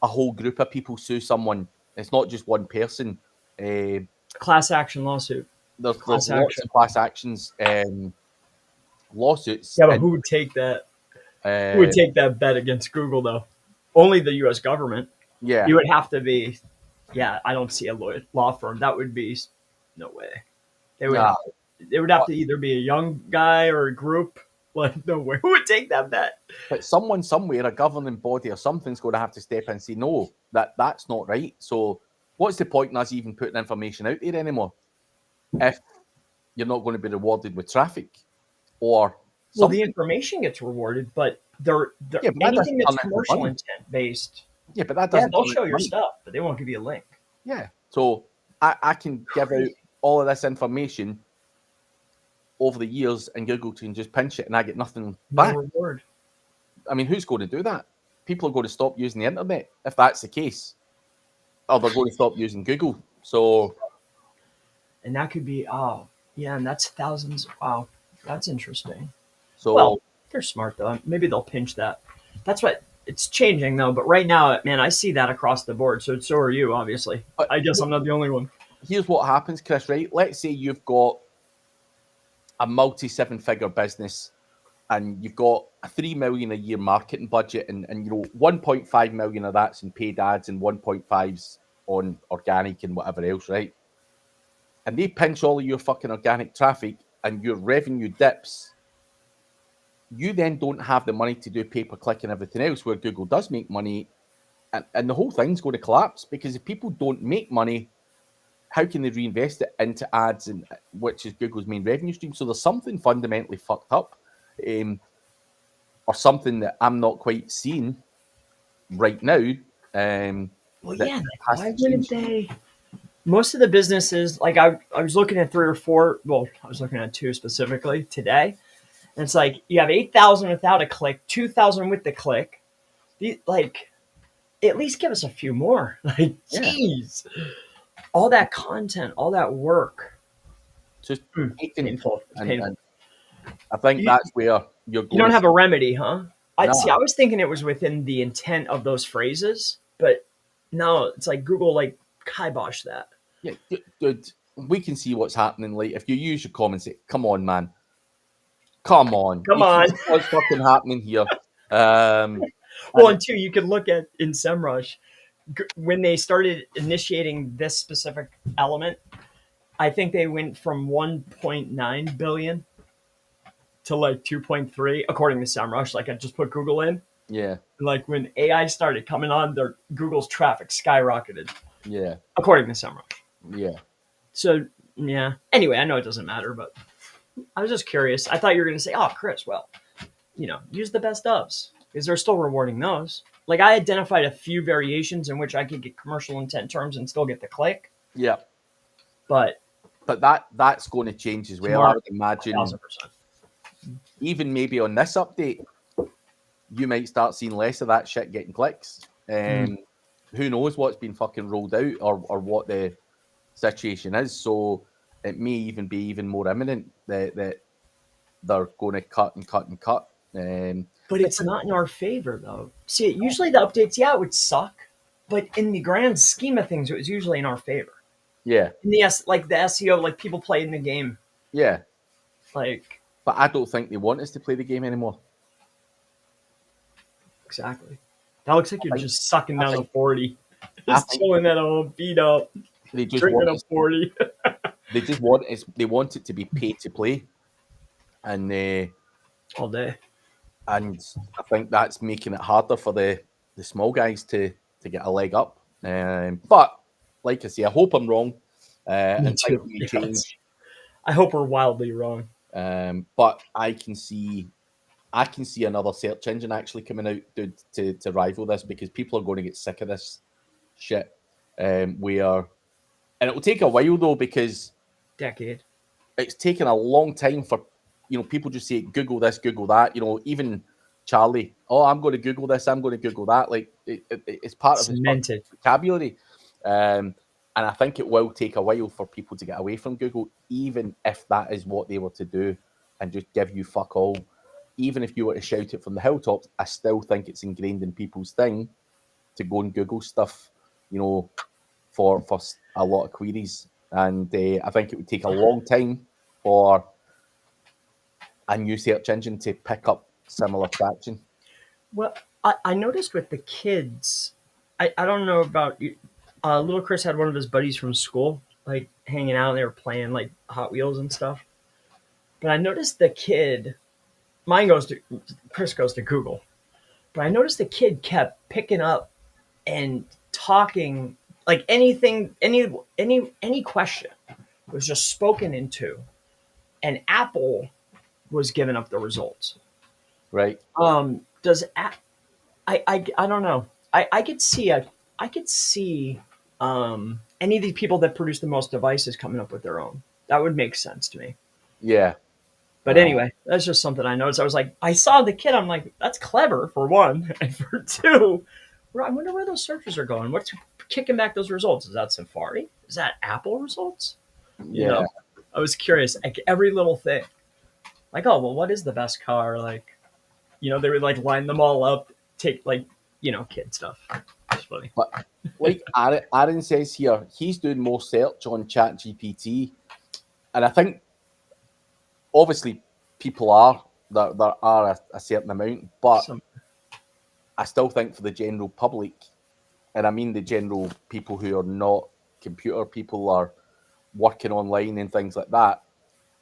[SPEAKER 1] a whole group of people sue someone. It's not just one person.
[SPEAKER 2] Class action lawsuit.
[SPEAKER 1] There's
[SPEAKER 2] Class
[SPEAKER 1] lots
[SPEAKER 2] action.
[SPEAKER 1] of class actions, lawsuits.
[SPEAKER 2] Yeah, but
[SPEAKER 1] And
[SPEAKER 2] who would take that? Who
[SPEAKER 1] uh,
[SPEAKER 2] would take that bet against Google, though? Only the U.S. government.
[SPEAKER 1] yeah,
[SPEAKER 2] You would have to be. Yeah, I don't see a law firm. That would be no way. They would.
[SPEAKER 1] nah.
[SPEAKER 2] They would have to either be a young guy or a group. Like no way. Who would take that bet?
[SPEAKER 1] But someone somewhere, a governing body or something's going to have to step in and say, no, that's not right. So what's the point in us even putting information out there anymore if you're not going to be rewarded with traffic or
[SPEAKER 2] Well, the
[SPEAKER 1] something?
[SPEAKER 2] information gets rewarded, but they're
[SPEAKER 1] Yeah, but that
[SPEAKER 2] anything
[SPEAKER 1] doesn't
[SPEAKER 2] that's
[SPEAKER 1] turn into
[SPEAKER 2] commercial
[SPEAKER 1] money.
[SPEAKER 2] intent based.
[SPEAKER 1] Yeah, but that
[SPEAKER 2] Yeah,
[SPEAKER 1] doesn't
[SPEAKER 2] they'll
[SPEAKER 1] turn
[SPEAKER 2] show
[SPEAKER 1] into
[SPEAKER 2] your
[SPEAKER 1] money.
[SPEAKER 2] stuff, but they won't give you a link.
[SPEAKER 1] Yeah. So I can give out all of this information over the years, and Google can just pinch it and I get nothing
[SPEAKER 2] No
[SPEAKER 1] back.
[SPEAKER 2] reward.
[SPEAKER 1] I mean, who's going to do that? People are going to stop using the internet if that's the case. Or they're going to stop using Google. So
[SPEAKER 2] And that could be and that's thousands. Wow, that's interesting.
[SPEAKER 1] So
[SPEAKER 2] Well, they're smart though. Maybe they'll pinch that. That's what it's changing though. But right now, man, I see that across the board. So are you, obviously.
[SPEAKER 1] but
[SPEAKER 2] I guess I'm not the only one.
[SPEAKER 1] here's what happens, Chris, right? Let's say you've got a multi-seven-figure business and you've got a 3 million a year marketing budget, and 1.5 million of that's in paid ads and 1.5's on organic and whatever else, right? And they pinch all of your fucking organic traffic and your revenue dips. You then don't have the money to do pay-per-click and everything else where Google does make money, and the whole thing's going to collapse, because if people don't make money, how can they reinvest it into ads, and which is Google's main revenue stream? So there's something fundamentally fucked up, or something that I'm not quite seeing right now.
[SPEAKER 2] Well,
[SPEAKER 1] That
[SPEAKER 2] yeah.
[SPEAKER 1] has
[SPEAKER 2] Why
[SPEAKER 1] to
[SPEAKER 2] wouldn't
[SPEAKER 1] change.
[SPEAKER 2] they? Most of the businesses, like I was looking at 3 or 4. Well, I was looking at 2 specifically today, and it's like you have 8,000 without a click, 2,000 with the click. Like, at least give us a few more. Like,
[SPEAKER 1] Yeah.
[SPEAKER 2] jeez, all that content, all that work.
[SPEAKER 1] Just
[SPEAKER 2] Painful. It's painful.
[SPEAKER 1] and I think that's where you're going.
[SPEAKER 2] You don't have a remedy, huh? I
[SPEAKER 1] No.
[SPEAKER 2] was thinking it was within the intent of those phrases, but no, it's like Google kibosh that.
[SPEAKER 1] Yeah, dude, we can see what's happening. Like, if you use your comments, say, come on, man. Come on.
[SPEAKER 2] Come
[SPEAKER 1] You can
[SPEAKER 2] on.
[SPEAKER 1] see what's fucking happening here.
[SPEAKER 2] Well, and two, you could look at in SEMrush when they started initiating this specific element. I think they went from 1.9 billion to 2.3, according to SEMrush. Like I just put Google in.
[SPEAKER 1] Yeah.
[SPEAKER 2] Like when AI started coming on, their Google's traffic skyrocketed,
[SPEAKER 1] Yeah.
[SPEAKER 2] according to SEMrush.
[SPEAKER 1] Yeah.
[SPEAKER 2] So yeah. Anyway, I know it doesn't matter, but I was just curious. I thought you were going to say, "Oh, Chris, well, use the best ofs because they're still rewarding those." Like I identified a few variations in which I could get commercial intent terms and still get the click,
[SPEAKER 1] Yeah.
[SPEAKER 2] but
[SPEAKER 1] But that's going to change as well. I
[SPEAKER 2] tomorrow,
[SPEAKER 1] would imagine
[SPEAKER 2] 1,000%.
[SPEAKER 1] even maybe on this update, you might start seeing less of that shit getting clicks.
[SPEAKER 2] Mm.
[SPEAKER 1] Who knows what's been fucking rolled out or what the situation is. So it may even be even more imminent that they're going to cut and cut and cut.
[SPEAKER 2] But it's not in our favor, though. See, usually the updates, yeah, it would suck, but in the grand scheme of things, it was usually in our favor.
[SPEAKER 1] Yeah.
[SPEAKER 2] In the like the SEO, like people play in the game,
[SPEAKER 1] Yeah.
[SPEAKER 2] like
[SPEAKER 1] But I don't think they want us to play the game anymore.
[SPEAKER 2] exactly. That looks like you're just sucking
[SPEAKER 1] I
[SPEAKER 2] down a
[SPEAKER 1] think
[SPEAKER 2] 40,
[SPEAKER 1] I
[SPEAKER 2] just
[SPEAKER 1] think
[SPEAKER 2] chilling at home, beat up,
[SPEAKER 1] they just
[SPEAKER 2] drinking
[SPEAKER 1] want
[SPEAKER 2] a
[SPEAKER 1] us,
[SPEAKER 2] 40
[SPEAKER 1] they just want us, they want it to be pay to play.
[SPEAKER 2] all day.
[SPEAKER 1] And I think that's making it harder for the small guys to get a leg up. But like I say, I hope I'm wrong,
[SPEAKER 2] Me
[SPEAKER 1] and things
[SPEAKER 2] too.
[SPEAKER 1] may
[SPEAKER 2] Yes.
[SPEAKER 1] change.
[SPEAKER 2] I hope we're wildly wrong.
[SPEAKER 1] But I can see another search engine actually coming out to rival this because people are going to get sick of this shit. And it will take a while though because
[SPEAKER 2] Decade.
[SPEAKER 1] it's taken a long time for people just say Google this, Google that. Even Charlie, oh, I'm going to Google this, I'm going to Google that. Like it's part of his
[SPEAKER 2] Cemented.
[SPEAKER 1] vocabulary, and I think it will take a while for people to get away from Google, even if that is what they were to do and just give you fuck all. Even if you were to shout it from the hilltops, I still think it's ingrained in people's thing to go and Google stuff, for a lot of queries. And I think it would take a long time for a new search engine to pick up similar traction.
[SPEAKER 2] Well, I noticed with the kids, I don't know about you. Little Chris had one of his buddies from school, like hanging out, and they were playing like Hot Wheels and stuff. But I noticed the kid, mine goes to, Chris goes to Google. But I noticed the kid kept picking up and talking like anything, any question was just spoken into, and Apple was giving up the results.
[SPEAKER 1] Right.
[SPEAKER 2] Does I don't know. I could see any of these people that produce the most devices coming up with their own. That would make sense to me.
[SPEAKER 1] Yeah.
[SPEAKER 2] But anyway, that's just something I noticed. I was like, I saw the kid. I'm like, that's clever for one, and for two, I wonder where those searches are going. What's kicking back those results? Is that Safari? Is that Apple results?
[SPEAKER 1] Yeah.
[SPEAKER 2] I was curious. Like every little thing. Like, oh well, what is the best car? Like, they would like line them all up, take like, kid stuff. It's funny.
[SPEAKER 1] But like Aaron says here, he's doing more search on ChatGPT. And I think obviously people are, there are a certain amount, but I still think for the general public, and I mean the general people who are not computer people, are working online and things like that,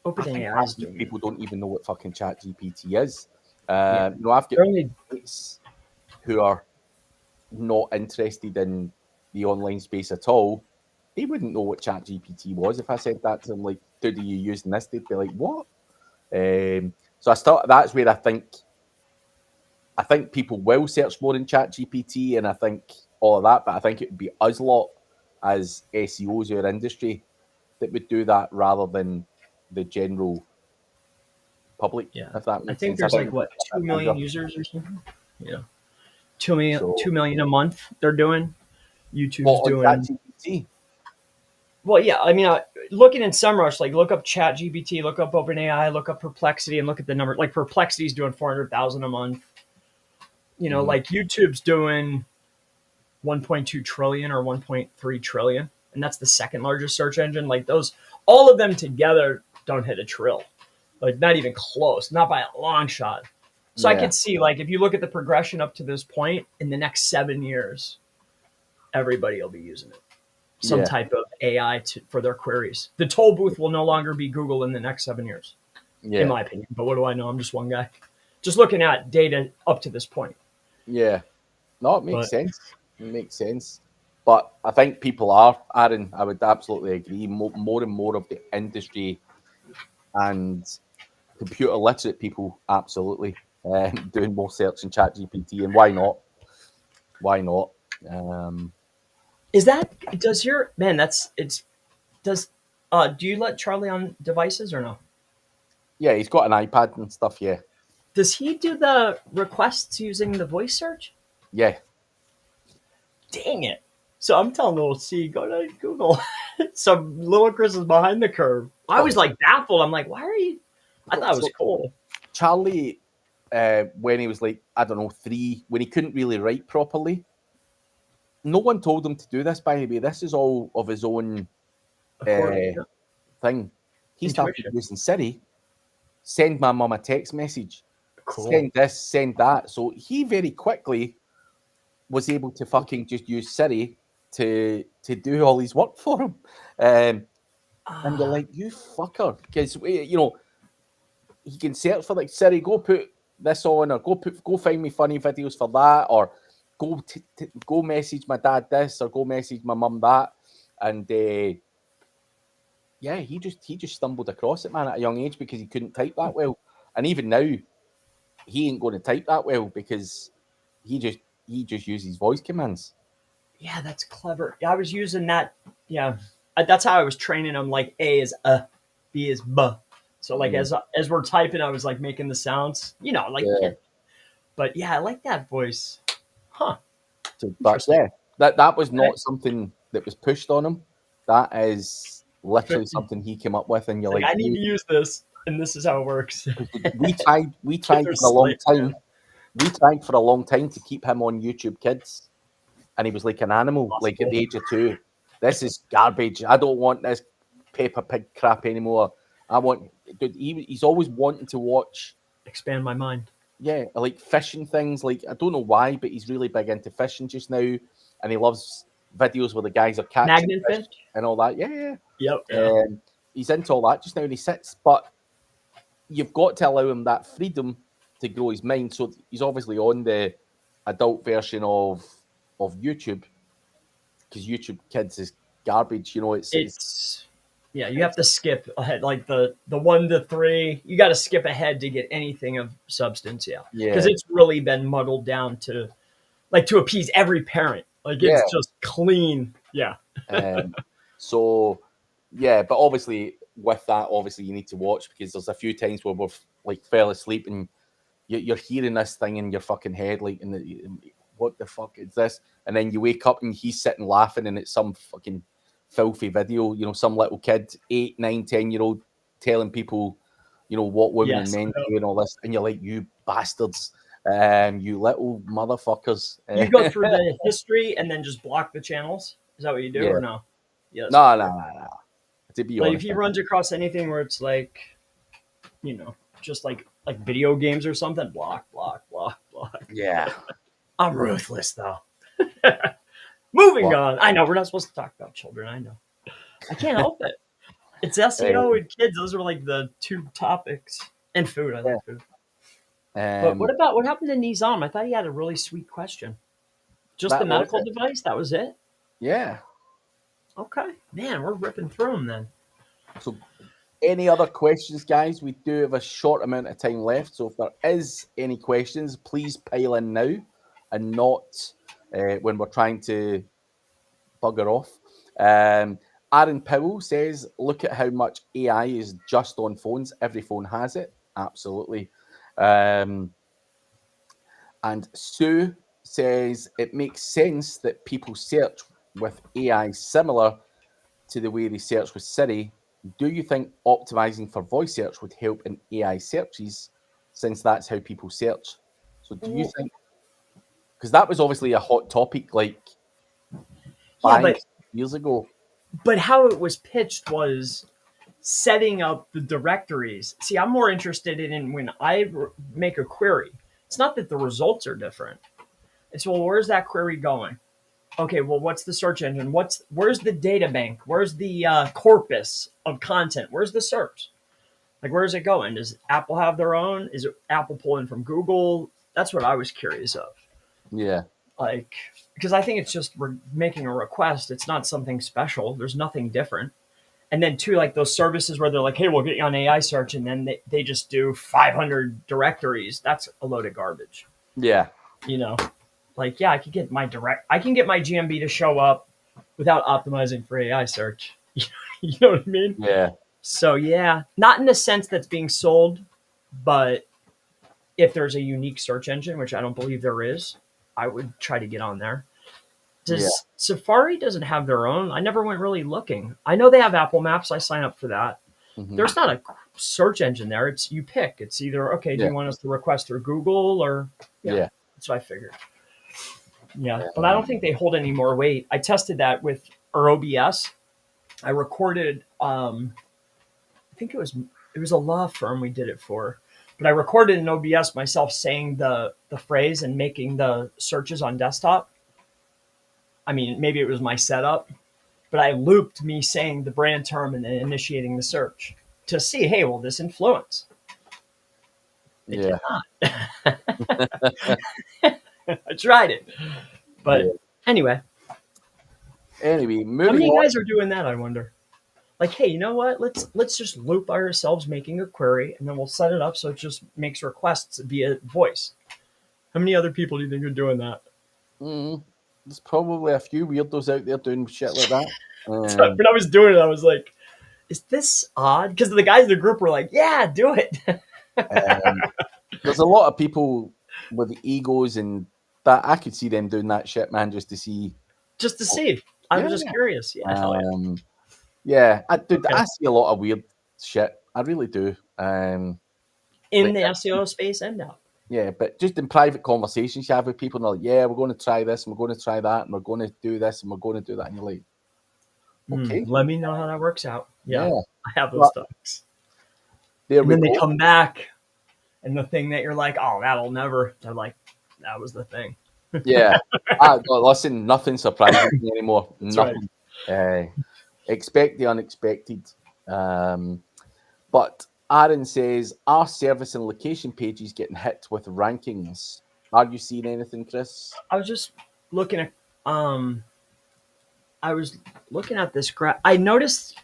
[SPEAKER 1] I think
[SPEAKER 2] OpenAI
[SPEAKER 1] half
[SPEAKER 2] is
[SPEAKER 1] these
[SPEAKER 2] doing
[SPEAKER 1] people
[SPEAKER 2] it.
[SPEAKER 1] don't even know what fucking ChatGPT is.
[SPEAKER 2] Yeah.
[SPEAKER 1] I've got
[SPEAKER 2] They're only
[SPEAKER 1] mates who are not interested in the online space at all. They wouldn't know what ChatGPT was if I said that to them. Like, dude, are you using this? They'd be like, what? So that's where I think people will search more in ChatGPT, and I think all of that. But I think it would be us lot as SEOs or industry that would do that rather than the general public,
[SPEAKER 2] yeah.
[SPEAKER 1] if that
[SPEAKER 2] I
[SPEAKER 1] makes
[SPEAKER 2] think
[SPEAKER 1] sense. I
[SPEAKER 2] there's
[SPEAKER 1] think
[SPEAKER 2] like what
[SPEAKER 1] it's a
[SPEAKER 2] 2
[SPEAKER 1] bit
[SPEAKER 2] million
[SPEAKER 1] bigger.
[SPEAKER 2] users or something. Yeah. 2 million,
[SPEAKER 1] So,
[SPEAKER 2] 2 million a month. They're doing. YouTube's
[SPEAKER 1] well, on
[SPEAKER 2] doing.
[SPEAKER 1] ChatGPT,
[SPEAKER 2] Well, yeah. I mean, looking in SEMrush, like look up ChatGPT, look up OpenAI, look up Perplexity, and look at the number. Like Perplexity's doing 400,000 a month.
[SPEAKER 1] mhm.
[SPEAKER 2] Like YouTube's doing 1.2 trillion or 1.3 trillion, and that's the second largest search engine. Like those, all of them together don't hit a trill. Like not even close, not by a long shot. So I
[SPEAKER 1] Yeah,
[SPEAKER 2] could see like if you look at the progression up to this point in the next 7 years, everybody will be using it. Some
[SPEAKER 1] yeah,
[SPEAKER 2] type of AI for their queries. The toll booth will no longer be Google in the next 7 years, in
[SPEAKER 1] yeah,
[SPEAKER 2] my opinion. But what do I know? I'm just one guy. Just looking at data up to this point.
[SPEAKER 1] Yeah. No, it makes
[SPEAKER 2] But
[SPEAKER 1] sense. It makes sense. But I think people are, Aaron, I would absolutely agree. More and more of the industry and computer literate people, absolutely, doing more search in Chat GPT. And why not? Why not? Um,
[SPEAKER 2] is that does your man? That's it's does. Do you let Charlie on devices or no?
[SPEAKER 1] yeah, he's got an iPad and stuff. Yeah.
[SPEAKER 2] Does he do the requests using the voice search?
[SPEAKER 1] Yeah.
[SPEAKER 2] Dang it! So I'm telling little C, go to Google. So little Chris is behind the curve. I was like baffled. I'm like, why are you? I thought it was
[SPEAKER 1] So
[SPEAKER 2] cool.
[SPEAKER 1] Charlie, when he was like, I don't know, 3, when he couldn't really write properly, no one told him to do this, by the way. This is all of his own
[SPEAKER 2] According
[SPEAKER 1] uh, thing. He started
[SPEAKER 2] intuition.
[SPEAKER 1] using Siri, send my mum a text message,
[SPEAKER 2] Cool.
[SPEAKER 1] send this, send that. So he very quickly was able to fucking just use Siri to do all his work for him. And you're
[SPEAKER 2] Ah,
[SPEAKER 1] like, you fucker. Because, he can search for, like, Siri, go put this on, or go find me funny videos for that, or go message my dad this, or go message my mum that. And yeah, he just stumbled across it, man, at a young age, because he couldn't type that well. And even now, he ain't going to type that well, because he just uses voice commands.
[SPEAKER 2] yeah, that's clever. Yeah, I was using that. Yeah, that's how I was training him. Like A is B is b. So like
[SPEAKER 1] Mm,
[SPEAKER 2] as we're typing, I was like making the sounds. Like
[SPEAKER 1] yeah.
[SPEAKER 2] kid. But yeah, I like that voice. Huh.
[SPEAKER 1] So, but
[SPEAKER 2] Interesting.
[SPEAKER 1] yeah, that was
[SPEAKER 2] Okay.
[SPEAKER 1] not something that was pushed on him. That is literally
[SPEAKER 2] 50.
[SPEAKER 1] something he came up with, and you're
[SPEAKER 2] Like
[SPEAKER 1] like,
[SPEAKER 2] I need to use this, and this is how it works.
[SPEAKER 1] we
[SPEAKER 2] Kids
[SPEAKER 1] tried
[SPEAKER 2] are
[SPEAKER 1] for a long
[SPEAKER 2] slick, man.
[SPEAKER 1] time. We tried for a long time to keep him on YouTube Kids, and he was like an animal, like at
[SPEAKER 2] Possible.
[SPEAKER 1] the age of 2. This is garbage. I don't want this Peppa Pig crap anymore. I want, dude, he's always wanting to watch,
[SPEAKER 2] Expand my mind.
[SPEAKER 1] yeah, like fishing things. Like, I don't know why, but he's really big into fishing just now, and he loves videos where the guys are catching
[SPEAKER 2] Magnet
[SPEAKER 1] fish
[SPEAKER 2] fish.
[SPEAKER 1] and all that. Yeah,
[SPEAKER 2] Yep.
[SPEAKER 1] yeah.
[SPEAKER 2] Yeah.
[SPEAKER 1] He's into all that just now, and he sits. But you've got to allow him that freedom to grow his mind. So he's obviously on the adult version of YouTube, because YouTube Kids is garbage. It's
[SPEAKER 2] It's yeah. You have to skip ahead, like the 1 to 3. You got to skip ahead to get anything of substance. Yeah, because
[SPEAKER 1] yeah,
[SPEAKER 2] it's really been muddled down to like to appease every parent. Like
[SPEAKER 1] yeah.
[SPEAKER 2] it's just clean. Yeah.
[SPEAKER 1] Um, so yeah, but obviously with that, obviously you need to watch, because there's a few times where we've like fell asleep, and you're hearing this thing in your fucking head, like, what the fuck is this? And then you wake up and he's sitting laughing, and it's some fucking filthy video. Some little kid, 8, 9, 10 year old, telling people, what women and
[SPEAKER 2] Yes.
[SPEAKER 1] men do and all this, and you're like, you bastards, you little motherfuckers.
[SPEAKER 2] You go through the history and then just block the channels. Is that what you do
[SPEAKER 1] Yeah,
[SPEAKER 2] or no? Yes.
[SPEAKER 1] no, no, no, no. To be
[SPEAKER 2] Like if
[SPEAKER 1] honest,
[SPEAKER 2] he runs across anything where it's like, just like video games or something, block, block, block, block.
[SPEAKER 1] yeah.
[SPEAKER 2] I'm ruthless though. Moving
[SPEAKER 1] But
[SPEAKER 2] on. I know we're not supposed to talk about children. I know. I can't help it. It's SEO
[SPEAKER 1] uh,
[SPEAKER 2] and kids. Those are like the two topics. And food. I like food. But
[SPEAKER 1] um,
[SPEAKER 2] what happened to Nizam? I thought he had a really sweet question. Just the
[SPEAKER 1] that was
[SPEAKER 2] medical
[SPEAKER 1] it.
[SPEAKER 2] device? That was it?
[SPEAKER 1] Yeah.
[SPEAKER 2] Okay. Man, we're ripping through them then.
[SPEAKER 1] So, any other questions, guys? We do have a short amount of time left. So, if there is any questions, please pile in now, and not when we're trying to bugger off. Aaron Powell says, look at how much AI is just on phones. Every phone has it. Absolutely. Um, and Sue says, it makes sense that people search with AI similar to the way they search with Siri. Do you think optimizing for voice search would help in AI searches, since that's how people search? So, do you think, because that was obviously a hot topic like
[SPEAKER 2] Yeah,
[SPEAKER 1] 5 years ago?
[SPEAKER 2] but how it was pitched was setting up the directories. See, I'm more interested in when I make a query. It's not that the results are different. It's well, where's that query going? Okay, well, what's the search engine? Where's the data bank? Where's the corpus of content? Where's the search? Like, where is it going? Does Apple have their own? Is it Apple pulling from Google? That's what I was curious of.
[SPEAKER 1] Yeah.
[SPEAKER 2] Like, because I think it's just we're making a request. It's not something special. There's nothing different. And then too, like those services where they're like, hey, we'll get you on AI search, and then they just do 500 directories. That's a load of garbage.
[SPEAKER 1] Yeah.
[SPEAKER 2] You know, like, yeah, I can get my GMB to show up without optimizing for AI search. You know what I mean?
[SPEAKER 1] Yeah.
[SPEAKER 2] So yeah, not in the sense that's being sold, but if there's a unique search engine, which I don't believe there is, I would try to get on there.
[SPEAKER 1] Yeah.
[SPEAKER 2] Does Safari doesn't have their own? I never went really looking. I know they have Apple Maps. I sign up for that.
[SPEAKER 1] Mhm.
[SPEAKER 2] There's not a search engine there. It's you pick. It's either okay. Do
[SPEAKER 1] Yeah.
[SPEAKER 2] you want us to request through Google or
[SPEAKER 1] Yeah.
[SPEAKER 2] That's what I figured. Yeah, but I don't think they hold any more weight. I tested that with our OBS. I recorded. I think it was a law firm we did it for, but I recorded in OBS myself saying the phrase and making the searches on desktop. I mean, maybe it was my setup, but I looped me saying the brand term and then initiating the search to see, hey, will this influence? It did
[SPEAKER 1] Yeah.
[SPEAKER 2] not. I tried it, but
[SPEAKER 1] Yeah.
[SPEAKER 2] anyway,
[SPEAKER 1] Anyway,
[SPEAKER 2] how
[SPEAKER 1] moving
[SPEAKER 2] many
[SPEAKER 1] on.
[SPEAKER 2] guys are doing that? I wonder. Like, hey, you know what? Let's just loop ourselves making a query, and then we'll set it up so it just makes requests via voice. How many other people do you think are doing that?
[SPEAKER 1] There's probably a few weirdos out there doing shit like that.
[SPEAKER 2] So when I was doing it, I was like, "Is this odd?" Because the guys in the group were like, "Yeah, do it."
[SPEAKER 1] Um, there's a lot of people with egos and that I could see them doing that shit, man, just to see.
[SPEAKER 2] Just to see. I
[SPEAKER 1] Yeah,
[SPEAKER 2] was just curious. Yeah, hell yeah.
[SPEAKER 1] yeah. Dude,
[SPEAKER 2] Okay.
[SPEAKER 1] I see a lot of weird shit. I really do.
[SPEAKER 2] In
[SPEAKER 1] Like,
[SPEAKER 2] the SEO space and out.
[SPEAKER 1] yeah, but just in private conversations you have with people, and they're like, yeah, we're going to try this, and we're going to try that, and we're going to do this, and we're going to do that, and you're like, okay,
[SPEAKER 2] Let me know how that works out. Yeah,
[SPEAKER 1] yeah,
[SPEAKER 2] I have those
[SPEAKER 1] but
[SPEAKER 2] talks.
[SPEAKER 1] there
[SPEAKER 2] And
[SPEAKER 1] we
[SPEAKER 2] then they
[SPEAKER 1] go.
[SPEAKER 2] come back, and the thing that you're like, "Oh, that'll never." They're like, "That was the thing."
[SPEAKER 1] Yeah, listen, nothing surprises me anymore.
[SPEAKER 2] That's right.
[SPEAKER 1] Nothing. Uh, expect the unexpected. But Aaron says, are service and location pages getting hit with rankings? Are you seeing anything, Chris?
[SPEAKER 2] I was just looking at um I was looking at this graph. I noticed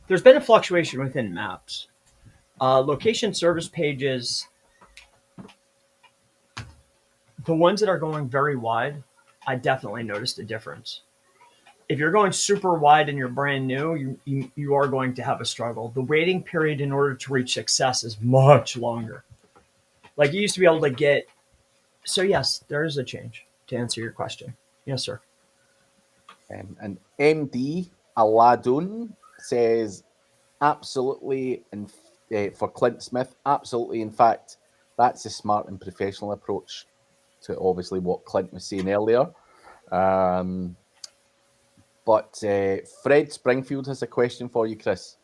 [SPEAKER 2] there's been a fluctuation within maps. Location service pages, the ones that are going very wide, I definitely noticed a difference. If you're going super wide and you're brand new, you are going to have a struggle. The waiting period in order to reach success is much longer. Like you used to be able to get. So yes, there is a change to answer your question. Yes, sir.
[SPEAKER 1] And MD Aladun says, absolutely, and for Clint Smith, absolutely. In fact, that's a smart and professional approach to obviously what Clint was saying earlier. Um, but Fred Springfield has a question for you, Chris.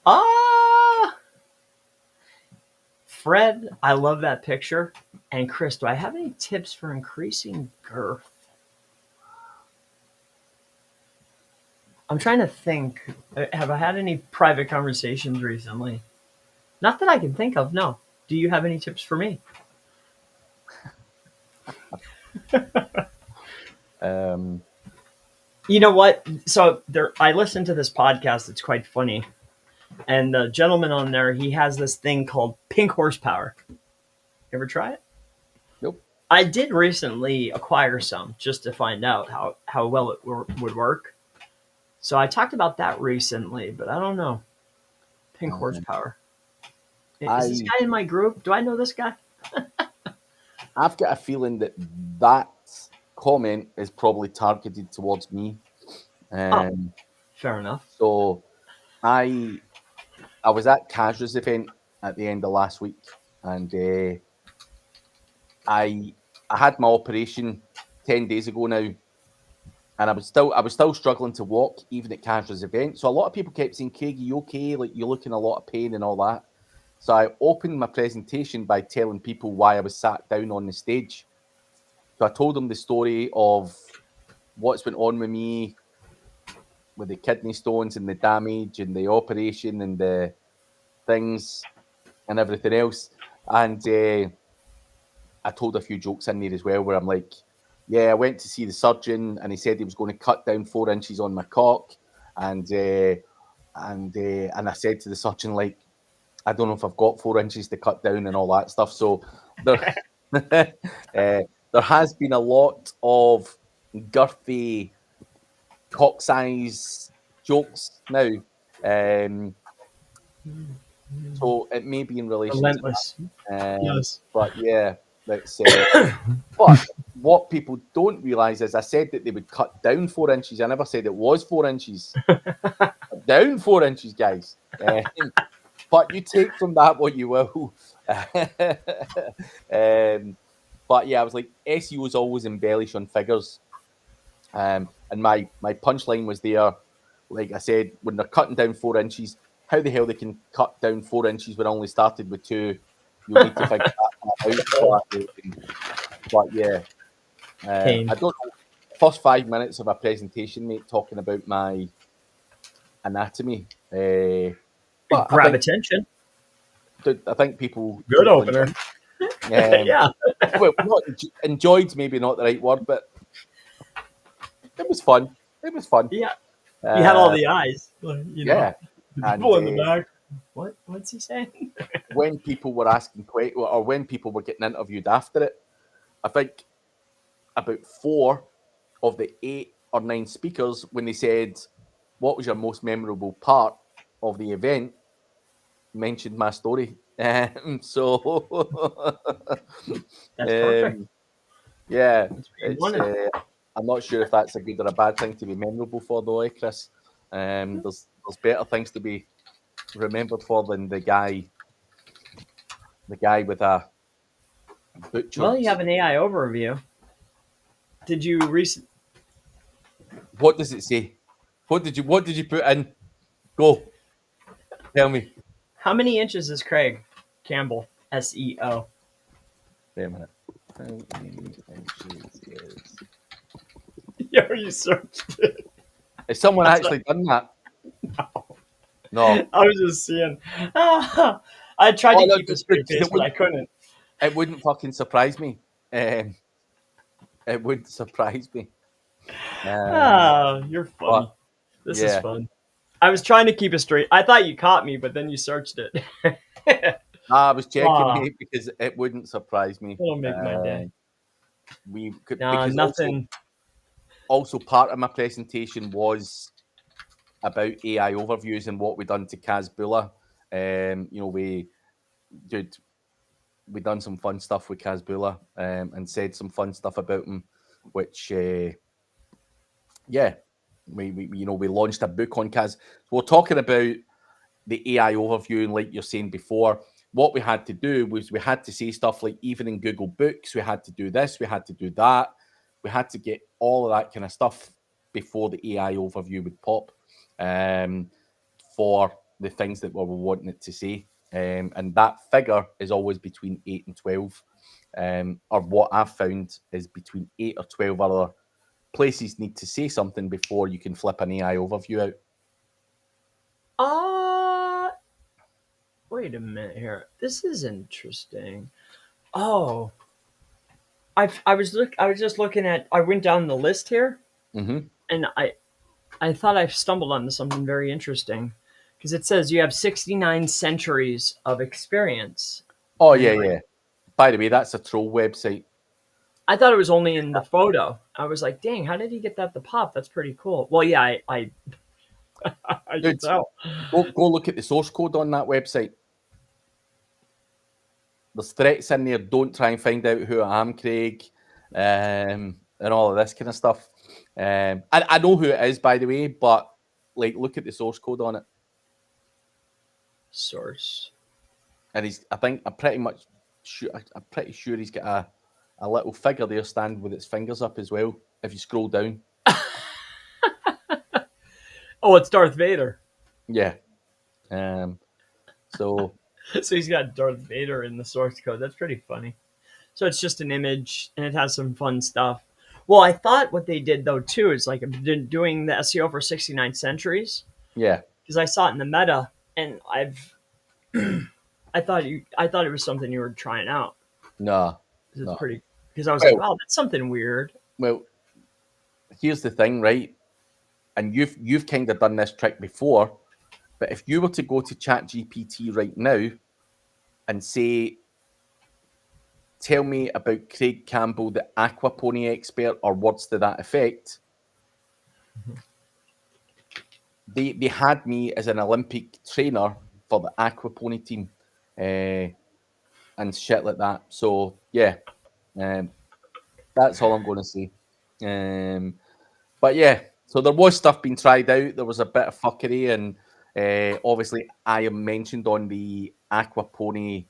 [SPEAKER 2] Ah, Fred, I love that picture. And Chris, do I have any tips for increasing girth? I'm trying to think. Have I had any private conversations recently? Not that I can think of, no. Do you have any tips for me?
[SPEAKER 1] Um,
[SPEAKER 2] You know what? So I listened to this podcast. It's quite funny. And the gentleman on there, he has this thing called pink horsepower. You ever try it?
[SPEAKER 1] nope.
[SPEAKER 2] I did recently acquire some just to find out how well it would work. So I talked about that recently, but I don't know. Pink
[SPEAKER 1] Um,
[SPEAKER 2] horsepower. Is this
[SPEAKER 1] I
[SPEAKER 2] guy in my group? Do I know this guy?
[SPEAKER 1] I've got a feeling that that comment is probably targeted towards me.
[SPEAKER 2] Oh,
[SPEAKER 1] Um,
[SPEAKER 2] fair enough.
[SPEAKER 1] so I I was at Kazra's event at the end of last week, and I had my operation 10 days ago now, and I was still struggling to walk even at Kazra's event. So a lot of people kept saying, "Craig, you okay? Like you're looking a lot of pain and all that." So I opened my presentation by telling people why I was sat down on the stage. So I told them the story of what's been on with me with the kidney stones and the damage and the operation and the things and everything else. And I told a few jokes in there as well, where I'm like, yeah, I went to see the surgeon, and he said he was going to cut down 4 inches on my cock, and I said to the surgeon, like, I don't know if I've got 4 inches to cut down and all that stuff. So there, there has been a lot of girthy cock size jokes now. So it may be in relation to
[SPEAKER 2] Relentless.
[SPEAKER 1] that.
[SPEAKER 2] Yes.
[SPEAKER 1] But yeah, let's say. But what people don't realise is I said that they would cut down 4 inches. I never said it was 4 inches. Down 4 inches, guys. But you take from that what you will. But yeah, I was like, SEO is always embellish on figures. And my punchline was there. Like I said, when they're cutting down 4 inches, how the hell they can cut down 4 inches when I only started with 2? You'll need to figure that out. But yeah, I don't know. First 5 minutes of a presentation, mate, talking about my anatomy. But
[SPEAKER 2] Grab attention.
[SPEAKER 1] I think people
[SPEAKER 2] Good opener.
[SPEAKER 1] yeah. Well, not enjoyed, maybe not the right word, but it was fun. It was fun.
[SPEAKER 2] Yeah. You had all the eyes. You know,
[SPEAKER 1] yeah.
[SPEAKER 2] the people in the back. What's he saying?
[SPEAKER 1] When people were asking questions, or when people were getting interviewed after it, I think about 4 of the 8 or 9 speakers, when they said, "What was your most memorable part of the event?" mentioned my story. So
[SPEAKER 2] That's perfect.
[SPEAKER 1] Yeah,
[SPEAKER 2] It's
[SPEAKER 1] I'm not sure if that's a good or a bad thing to be memorable for, though, Chris. There's better things to be remembered for than the guy with a butchered.
[SPEAKER 2] Well, you have an AI overview. Did you recently?
[SPEAKER 1] What does it say? What did you put in? Go, tell me.
[SPEAKER 2] How many inches is Craig Campbell? SEO.
[SPEAKER 1] Wait a minute. How many inches is...
[SPEAKER 2] Yo, you searched it.
[SPEAKER 1] Has someone actually done that? No.
[SPEAKER 2] I was just seeing. I tried to keep a straight face, but I couldn't.
[SPEAKER 1] It wouldn't fucking surprise me. It wouldn't surprise me.
[SPEAKER 2] You're funny. This is fun. I was trying to keep it straight. I thought you caught me, but then you searched it.
[SPEAKER 1] I was checking, mate, because it wouldn't surprise me.
[SPEAKER 2] It'll make my day.
[SPEAKER 1] We could
[SPEAKER 2] because nothing.
[SPEAKER 1] Also, part of my presentation was about AI overviews and what we done to Kazbula. We done some fun stuff with Kazbula and said some fun stuff about him, which we launched a book on Kaz. So we're talking about the AI overview, and like you're saying before, what we had to do was we had to say stuff like, even in Google Books, we had to do this, we had to do that. We had to get all of that kind of stuff before the AI overview would pop for the things that we were wanting it to say. And that figure is always between 8 and 12. Or what I've found is between 8 or 12 other places need to say something before you can flip an AI overview out.
[SPEAKER 2] Wait a minute here. This is interesting. Oh, I was just looking at. I went down the list here, and I thought I stumbled onto something very interesting, because it says you have 69 centuries of experience.
[SPEAKER 1] Oh yeah. By the way, that's a troll website.
[SPEAKER 2] I thought it was only in the photo. I was like, dang, how did he get that to pop? That's pretty cool. Well, yeah, I can tell.
[SPEAKER 1] Go look at the source code on that website. There's threats in there. Don't try and find out who I am, Craig, and all of this kind of stuff. I know who it is, by the way, but like, look at the source code on it.
[SPEAKER 2] Source.
[SPEAKER 1] And I'm pretty sure he's got a little figure there standing with its fingers up as well, if you scroll down.
[SPEAKER 2] Oh, it's Darth Vader.
[SPEAKER 1] Yeah. So
[SPEAKER 2] he's got Darth Vader in the source code. That's pretty funny. So it's just an image, and it has some fun stuff. Well, I thought what they did, though, too, is like I've been doing the SEO for 69 centuries.
[SPEAKER 1] Yeah.
[SPEAKER 2] Because I saw it in the meta, and I thought it was something you were trying out.
[SPEAKER 1] No,
[SPEAKER 2] It's
[SPEAKER 1] no.
[SPEAKER 2] pretty, because I was like,
[SPEAKER 1] Well,
[SPEAKER 2] wow, that's something weird.
[SPEAKER 1] well, here's the thing, right? And you've kind of done this trick before, but if you were to go to ChatGPT right now and say, tell me about Craig Campbell, the aquapony expert, or words to that effect, they had me as an Olympic trainer for the aquapony team, and shit like that. So yeah, um, that's all I'm going to say. But yeah, so there was stuff being tried out. There was a bit of fuckery, and obviously I am mentioned on the aquapony.fr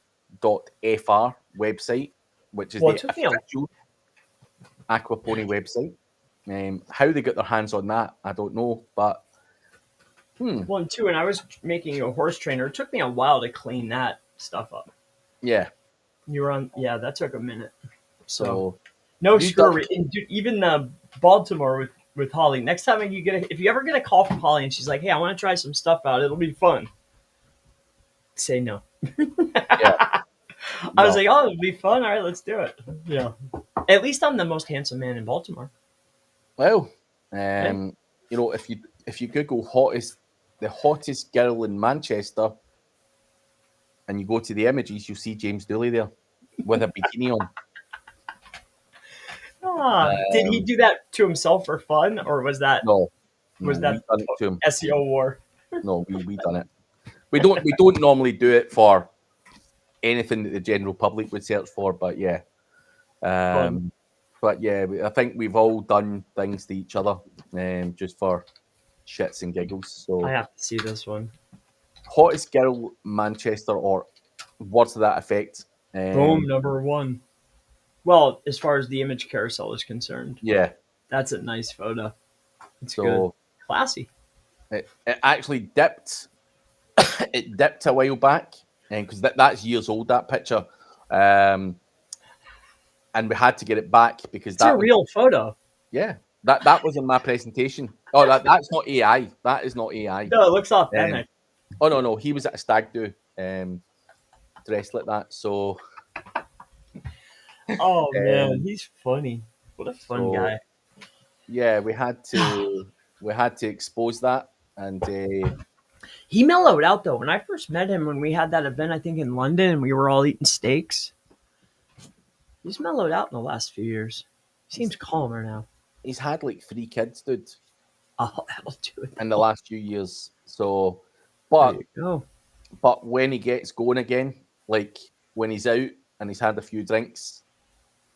[SPEAKER 1] website, which is
[SPEAKER 2] Well, it
[SPEAKER 1] the
[SPEAKER 2] took me a
[SPEAKER 1] official aquapony website. How they got their hands on that, I don't know, but
[SPEAKER 2] well, and two, and I was making a horse trainer. It took me a while to clean that stuff up.
[SPEAKER 1] yeah.
[SPEAKER 2] You were on, yeah, that took a minute. So
[SPEAKER 1] So
[SPEAKER 2] no
[SPEAKER 1] you done,
[SPEAKER 2] screw. And dude, even Baltimore with Holly. Next time if you ever get a call from Holly and she's like, "Hey, I want to try some stuff out. It'll be fun." Say no.
[SPEAKER 1] yeah,
[SPEAKER 2] I was
[SPEAKER 1] no.
[SPEAKER 2] like, "Oh, it'll be fun. All right, let's do it." Yeah. At least I'm the most handsome man in Baltimore.
[SPEAKER 1] Well,
[SPEAKER 2] Yeah.
[SPEAKER 1] you know, if you Google the hottest girl in Manchester, and you go to the images, you'll see James Dooley there with a bikini on.
[SPEAKER 2] Did he
[SPEAKER 1] Um,
[SPEAKER 2] do that to himself for fun, or
[SPEAKER 1] no,
[SPEAKER 2] was
[SPEAKER 1] we
[SPEAKER 2] that
[SPEAKER 1] done it to him.
[SPEAKER 2] SEO war?
[SPEAKER 1] No, we done it. We don't normally do it for anything that the general public would search for, but yeah.
[SPEAKER 2] Fun.
[SPEAKER 1] But yeah, I think we've all done things to each other, just for shits and giggles.
[SPEAKER 2] I
[SPEAKER 1] So,
[SPEAKER 2] have to see this one.
[SPEAKER 1] hottest girl Manchester, or words to that effect.
[SPEAKER 2] Boom, number one. Well, as far as the image carousel is concerned,
[SPEAKER 1] Yeah.
[SPEAKER 2] that's a nice photo. It's good,
[SPEAKER 1] So
[SPEAKER 2] classy.
[SPEAKER 1] it actually dipped. It dipped a while back, and because that's years old, that picture, um, and we had to get it back because
[SPEAKER 2] It's a
[SPEAKER 1] that was,
[SPEAKER 2] real photo.
[SPEAKER 1] yeah, that was in my presentation. Oh, that's not AI. That is not AI.
[SPEAKER 2] No, it looks
[SPEAKER 1] Um,
[SPEAKER 2] authentic.
[SPEAKER 1] oh no, he was at a stag do, dressed like that.
[SPEAKER 2] Oh man,
[SPEAKER 1] Um,
[SPEAKER 2] he's funny. What a fun
[SPEAKER 1] so
[SPEAKER 2] guy.
[SPEAKER 1] yeah, we had to expose that, and
[SPEAKER 2] He mellowed out though. When I first met him, when we had that event, I think in London, and we were all eating steaks, he's mellowed out in the last few years.
[SPEAKER 1] he's
[SPEAKER 2] Seems calmer now.
[SPEAKER 1] he's had like 3 kids, dude,
[SPEAKER 2] Oh, that'll do it.
[SPEAKER 1] in the last few years. So,
[SPEAKER 2] There
[SPEAKER 1] but
[SPEAKER 2] you go.
[SPEAKER 1] But when he gets going again, like when he's out and he's had a few drinks,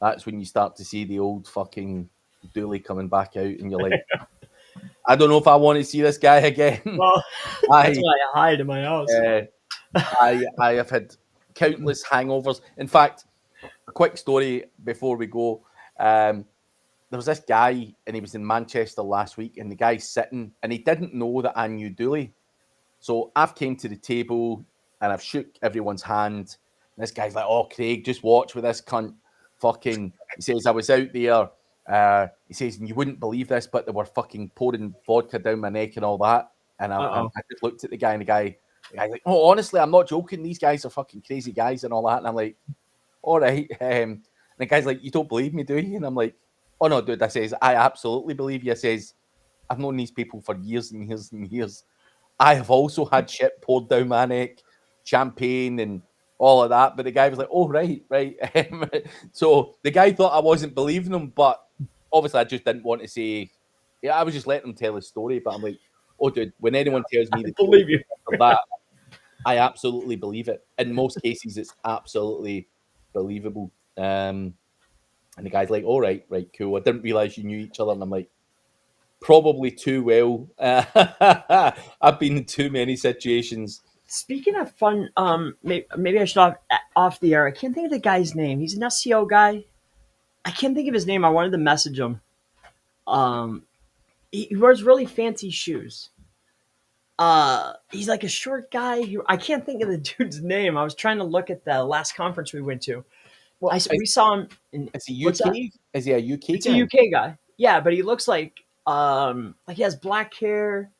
[SPEAKER 1] that's when you start to see the old fucking Dooley coming back out, and you're like, I don't know if I want to see this guy again.
[SPEAKER 2] Well, that's
[SPEAKER 1] I,
[SPEAKER 2] why I hide in my house.
[SPEAKER 1] I have had countless hangovers. In fact, a quick story before we go. There was this guy, and he was in Manchester last week, and the guy's sitting, and he didn't know that I knew Dooley. So I've came to the table and I've shook everyone's hand. And this guy's like, "Oh, Craig, just watch with this cunt." Fucking, he says, "I was out there." He says, "And you wouldn't believe this, but they were fucking pouring vodka down my neck and all that." And
[SPEAKER 2] Uh-oh.
[SPEAKER 1] I just looked at the guy, and the guy's like, "Oh, honestly, I'm not joking. These guys are fucking crazy guys and all that." And I'm like, "All right." And the guy's like, "You don't believe me, do you?" And I'm like, "Oh no, dude." I says, "I absolutely believe you." I says, "I've known these people for years and years and years. I have also had shit poured down my neck, champagne and all of that." But the guy was like, "Oh, right, right." So the guy thought I wasn't believing him, but obviously I just didn't want to say, yeah, I was just letting him tell his story. But I'm like, "Oh, dude, when anyone tells me
[SPEAKER 2] I
[SPEAKER 1] the truth
[SPEAKER 2] believe you.
[SPEAKER 1] of that, I absolutely believe it. In most cases, it's absolutely believable." And the guy's like, "All right, right, cool. I didn't realize you knew each other." And I'm like, "Probably too well." I've been in too many situations.
[SPEAKER 2] Speaking of fun, maybe I should off the air. I can't think of the guy's name. He's an SEO guy. I can't think of his name. I wanted to message him. Um, he wears really fancy shoes. He's like a short guy. I can't think of the dude's name. I was trying to look at the last conference we went to.
[SPEAKER 1] Well,
[SPEAKER 2] We saw him in,
[SPEAKER 1] is he
[SPEAKER 2] what's that?
[SPEAKER 1] UK? Is he a UK
[SPEAKER 2] It's a
[SPEAKER 1] guy?
[SPEAKER 2] UK guy. Yeah, but he looks like he has black hair.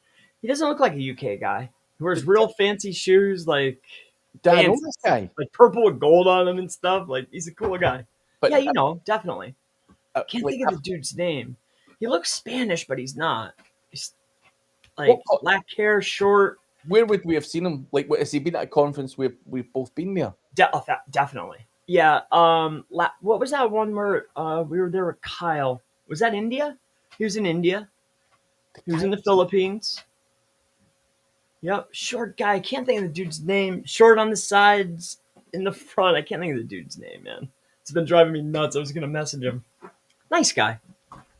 [SPEAKER 2] He doesn't look like a UK guy. He wears
[SPEAKER 1] But
[SPEAKER 2] real fancy shoes. Like,
[SPEAKER 1] Do I know
[SPEAKER 2] Fancy.
[SPEAKER 1] this guy?
[SPEAKER 2] Like purple with gold on him and stuff. Like he's a cool guy.
[SPEAKER 1] But
[SPEAKER 2] Yeah, definitely. Can't
[SPEAKER 1] like,
[SPEAKER 2] think of the dude's name. He looks Spanish, but he's not. He's like black hair, short.
[SPEAKER 1] where would we have seen him? Like, has he been at a conference where we've both been there?
[SPEAKER 2] Definitely. Yeah. What was that one where we were there with Kyle? Was that India? He was in India. He was in the Philippines. Yep. Short guy. I can't think of the dude's name. Short on the sides, in the front. I can't think of the dude's name, man. It's been driving me nuts. I was gonna message him. Nice guy.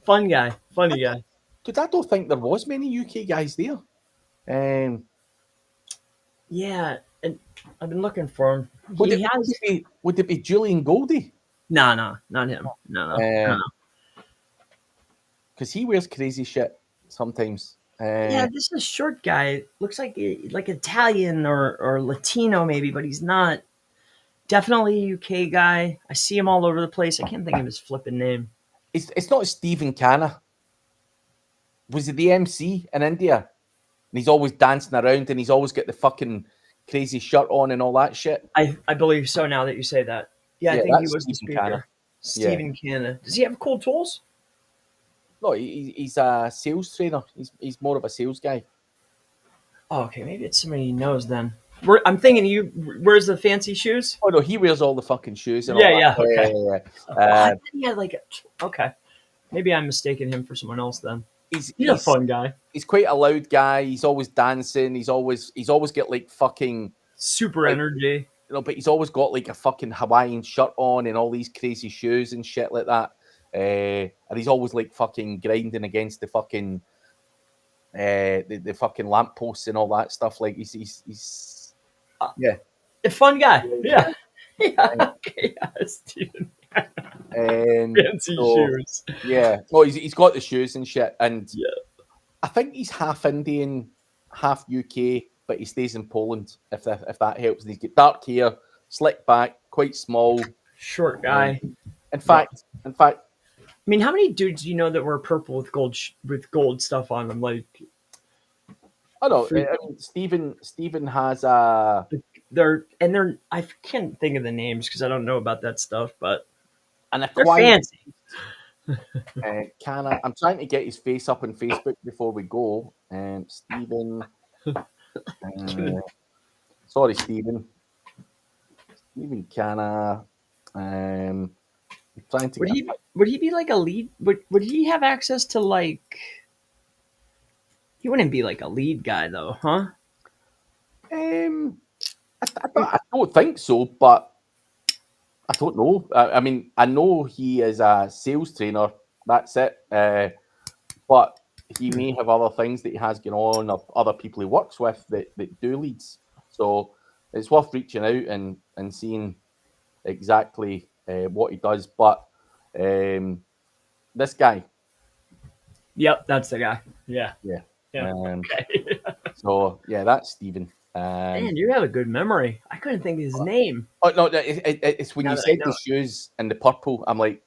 [SPEAKER 2] Fun guy. Funny guy.
[SPEAKER 1] Dude, I don't think there was many UK guys there.
[SPEAKER 2] Yeah, and I've been looking for him.
[SPEAKER 1] Would it be Julian Goldie?
[SPEAKER 2] No, not him. No.
[SPEAKER 1] Because he wears crazy shit sometimes.
[SPEAKER 2] Yeah, this is short guy. Looks like Italian or Latino maybe, but he's not. Definitely a UK guy. I see him all over the place. I can't think of his flipping name.
[SPEAKER 1] It's not Stephen Canna. Was it the MC in India? And he's always dancing around and he's always got the fucking crazy shirt on and all that shit.
[SPEAKER 2] I believe so now that you say that. Yeah, I think he was the speaker.
[SPEAKER 1] Canna.
[SPEAKER 2] Stephen Canna. Does he have cool tools?
[SPEAKER 1] No, he's a sales trainer. He's more of a sales guy.
[SPEAKER 2] Oh, okay. Maybe it's somebody he knows then. I'm thinking you. Where's the fancy shoes?
[SPEAKER 1] Oh no, he wears all the fucking shoes. And
[SPEAKER 2] Yeah,
[SPEAKER 1] all that.
[SPEAKER 2] Okay.
[SPEAKER 1] Yeah.
[SPEAKER 2] He had okay. Maybe I'm mistaking him for someone else then.
[SPEAKER 1] He's
[SPEAKER 2] a fun guy.
[SPEAKER 1] He's quite a loud guy. He's always dancing. He's always got like fucking
[SPEAKER 2] super energy.
[SPEAKER 1] But he's always got like a fucking Hawaiian shirt on and all these crazy shoes and shit like that. And he's always like fucking grinding against the fucking the fucking lampposts and all that stuff. Like he's
[SPEAKER 2] a fun guy. Yeah. Okay. Steven. Fancy shoes.
[SPEAKER 1] Yeah. Oh, he's got the shoes and shit. And
[SPEAKER 2] yeah.
[SPEAKER 1] I think he's half Indian, half UK, but he stays in Poland. If that helps. And he's got dark hair, slick back, quite small,
[SPEAKER 2] short guy.
[SPEAKER 1] In fact.
[SPEAKER 2] I mean, how many dudes do you know that wear purple with gold stuff on them? Like,
[SPEAKER 1] I don't know. I mean, Stephen has a.
[SPEAKER 2] They're. I can't think of the names because I don't know about that stuff, but
[SPEAKER 1] they're
[SPEAKER 2] fancy.
[SPEAKER 1] I'm trying to get his face up on Facebook before we go. Stephen. Sorry, Stephen. Stephen Canna. Trying to
[SPEAKER 2] would he be like a lead? Would he have access to like? He wouldn't be like a lead guy though, huh?
[SPEAKER 1] I don't think so, but I don't know. I mean, I know he is a sales trainer. That's it. But he may have other things that he has going on, or other people he works with that do leads. So it's worth reaching out and seeing exactly what he does. But this guy.
[SPEAKER 2] Yep, that's the guy. Yeah.
[SPEAKER 1] Okay. So yeah, that's Stephen.
[SPEAKER 2] Man, you have a good memory. I couldn't think of his name.
[SPEAKER 1] Oh no, it's when you said the shoes and the purple. I'm like,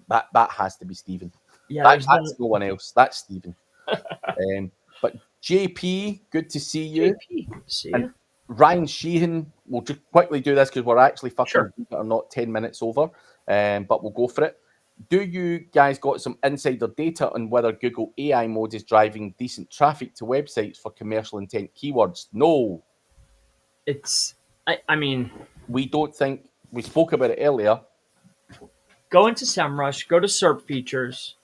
[SPEAKER 1] that has to be Stephen.
[SPEAKER 2] Yeah,
[SPEAKER 1] that's no one else. That's Stephen. But JP, good to see you.
[SPEAKER 2] JP, see you.
[SPEAKER 1] Ryan Sheehan, we'll just quickly do this because we're actually fucking not 10 minutes over, but we'll go for it. Do you guys got some insider data on whether Google AI mode is driving decent traffic to websites for commercial intent keywords? No.
[SPEAKER 2] I mean...
[SPEAKER 1] We don't think... We spoke about it earlier.
[SPEAKER 2] Go into SEMrush, go to SERP features.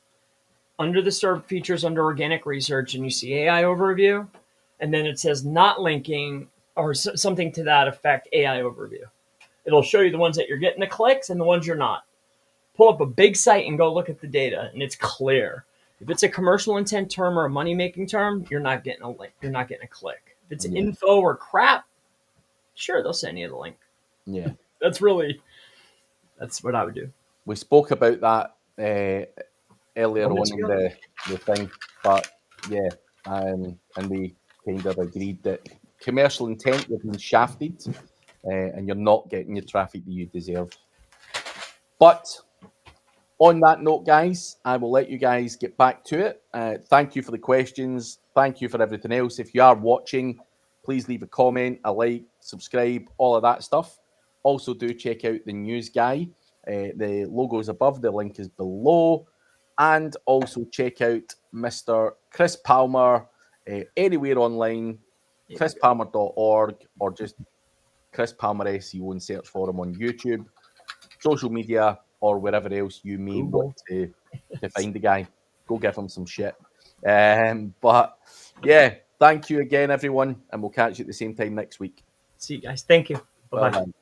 [SPEAKER 2] Under the SERP features, under organic research, and you see AI overview, and then it says not linking or something to that effect, AI overview. It'll show you the ones that you're getting the clicks and the ones you're not. Pull up a big site and go look at the data, and it's clear. If it's a commercial intent term or a money-making term, you're not getting a link. You're not getting a click. If it's info or crap, sure, they'll send you the link.
[SPEAKER 1] Yeah.
[SPEAKER 2] That's what I would do.
[SPEAKER 1] We spoke about that earlier on in the thing, but yeah, and we kind of agreed that commercial intent, you've been shafted, and you're not getting your traffic that you deserve. But on that note, guys, I will let you guys get back to it. Thank you for the questions. Thank you for everything else. If you are watching, please leave a comment, a like, subscribe, all of that stuff. Also, do check out the news guy. The logo is above, the link is below. And also check out Mr. Chris Palmer anywhere online, chrispalmer.org, or just Chris Palmer SEO and search for him on YouTube, social media, or wherever else you may
[SPEAKER 2] Google.
[SPEAKER 1] want to find the guy. Go give him some shit. But yeah, thank you again, everyone, and we'll catch you at the same time next week.
[SPEAKER 2] See you guys. Thank you. Bye bye.
[SPEAKER 1] Bye-bye.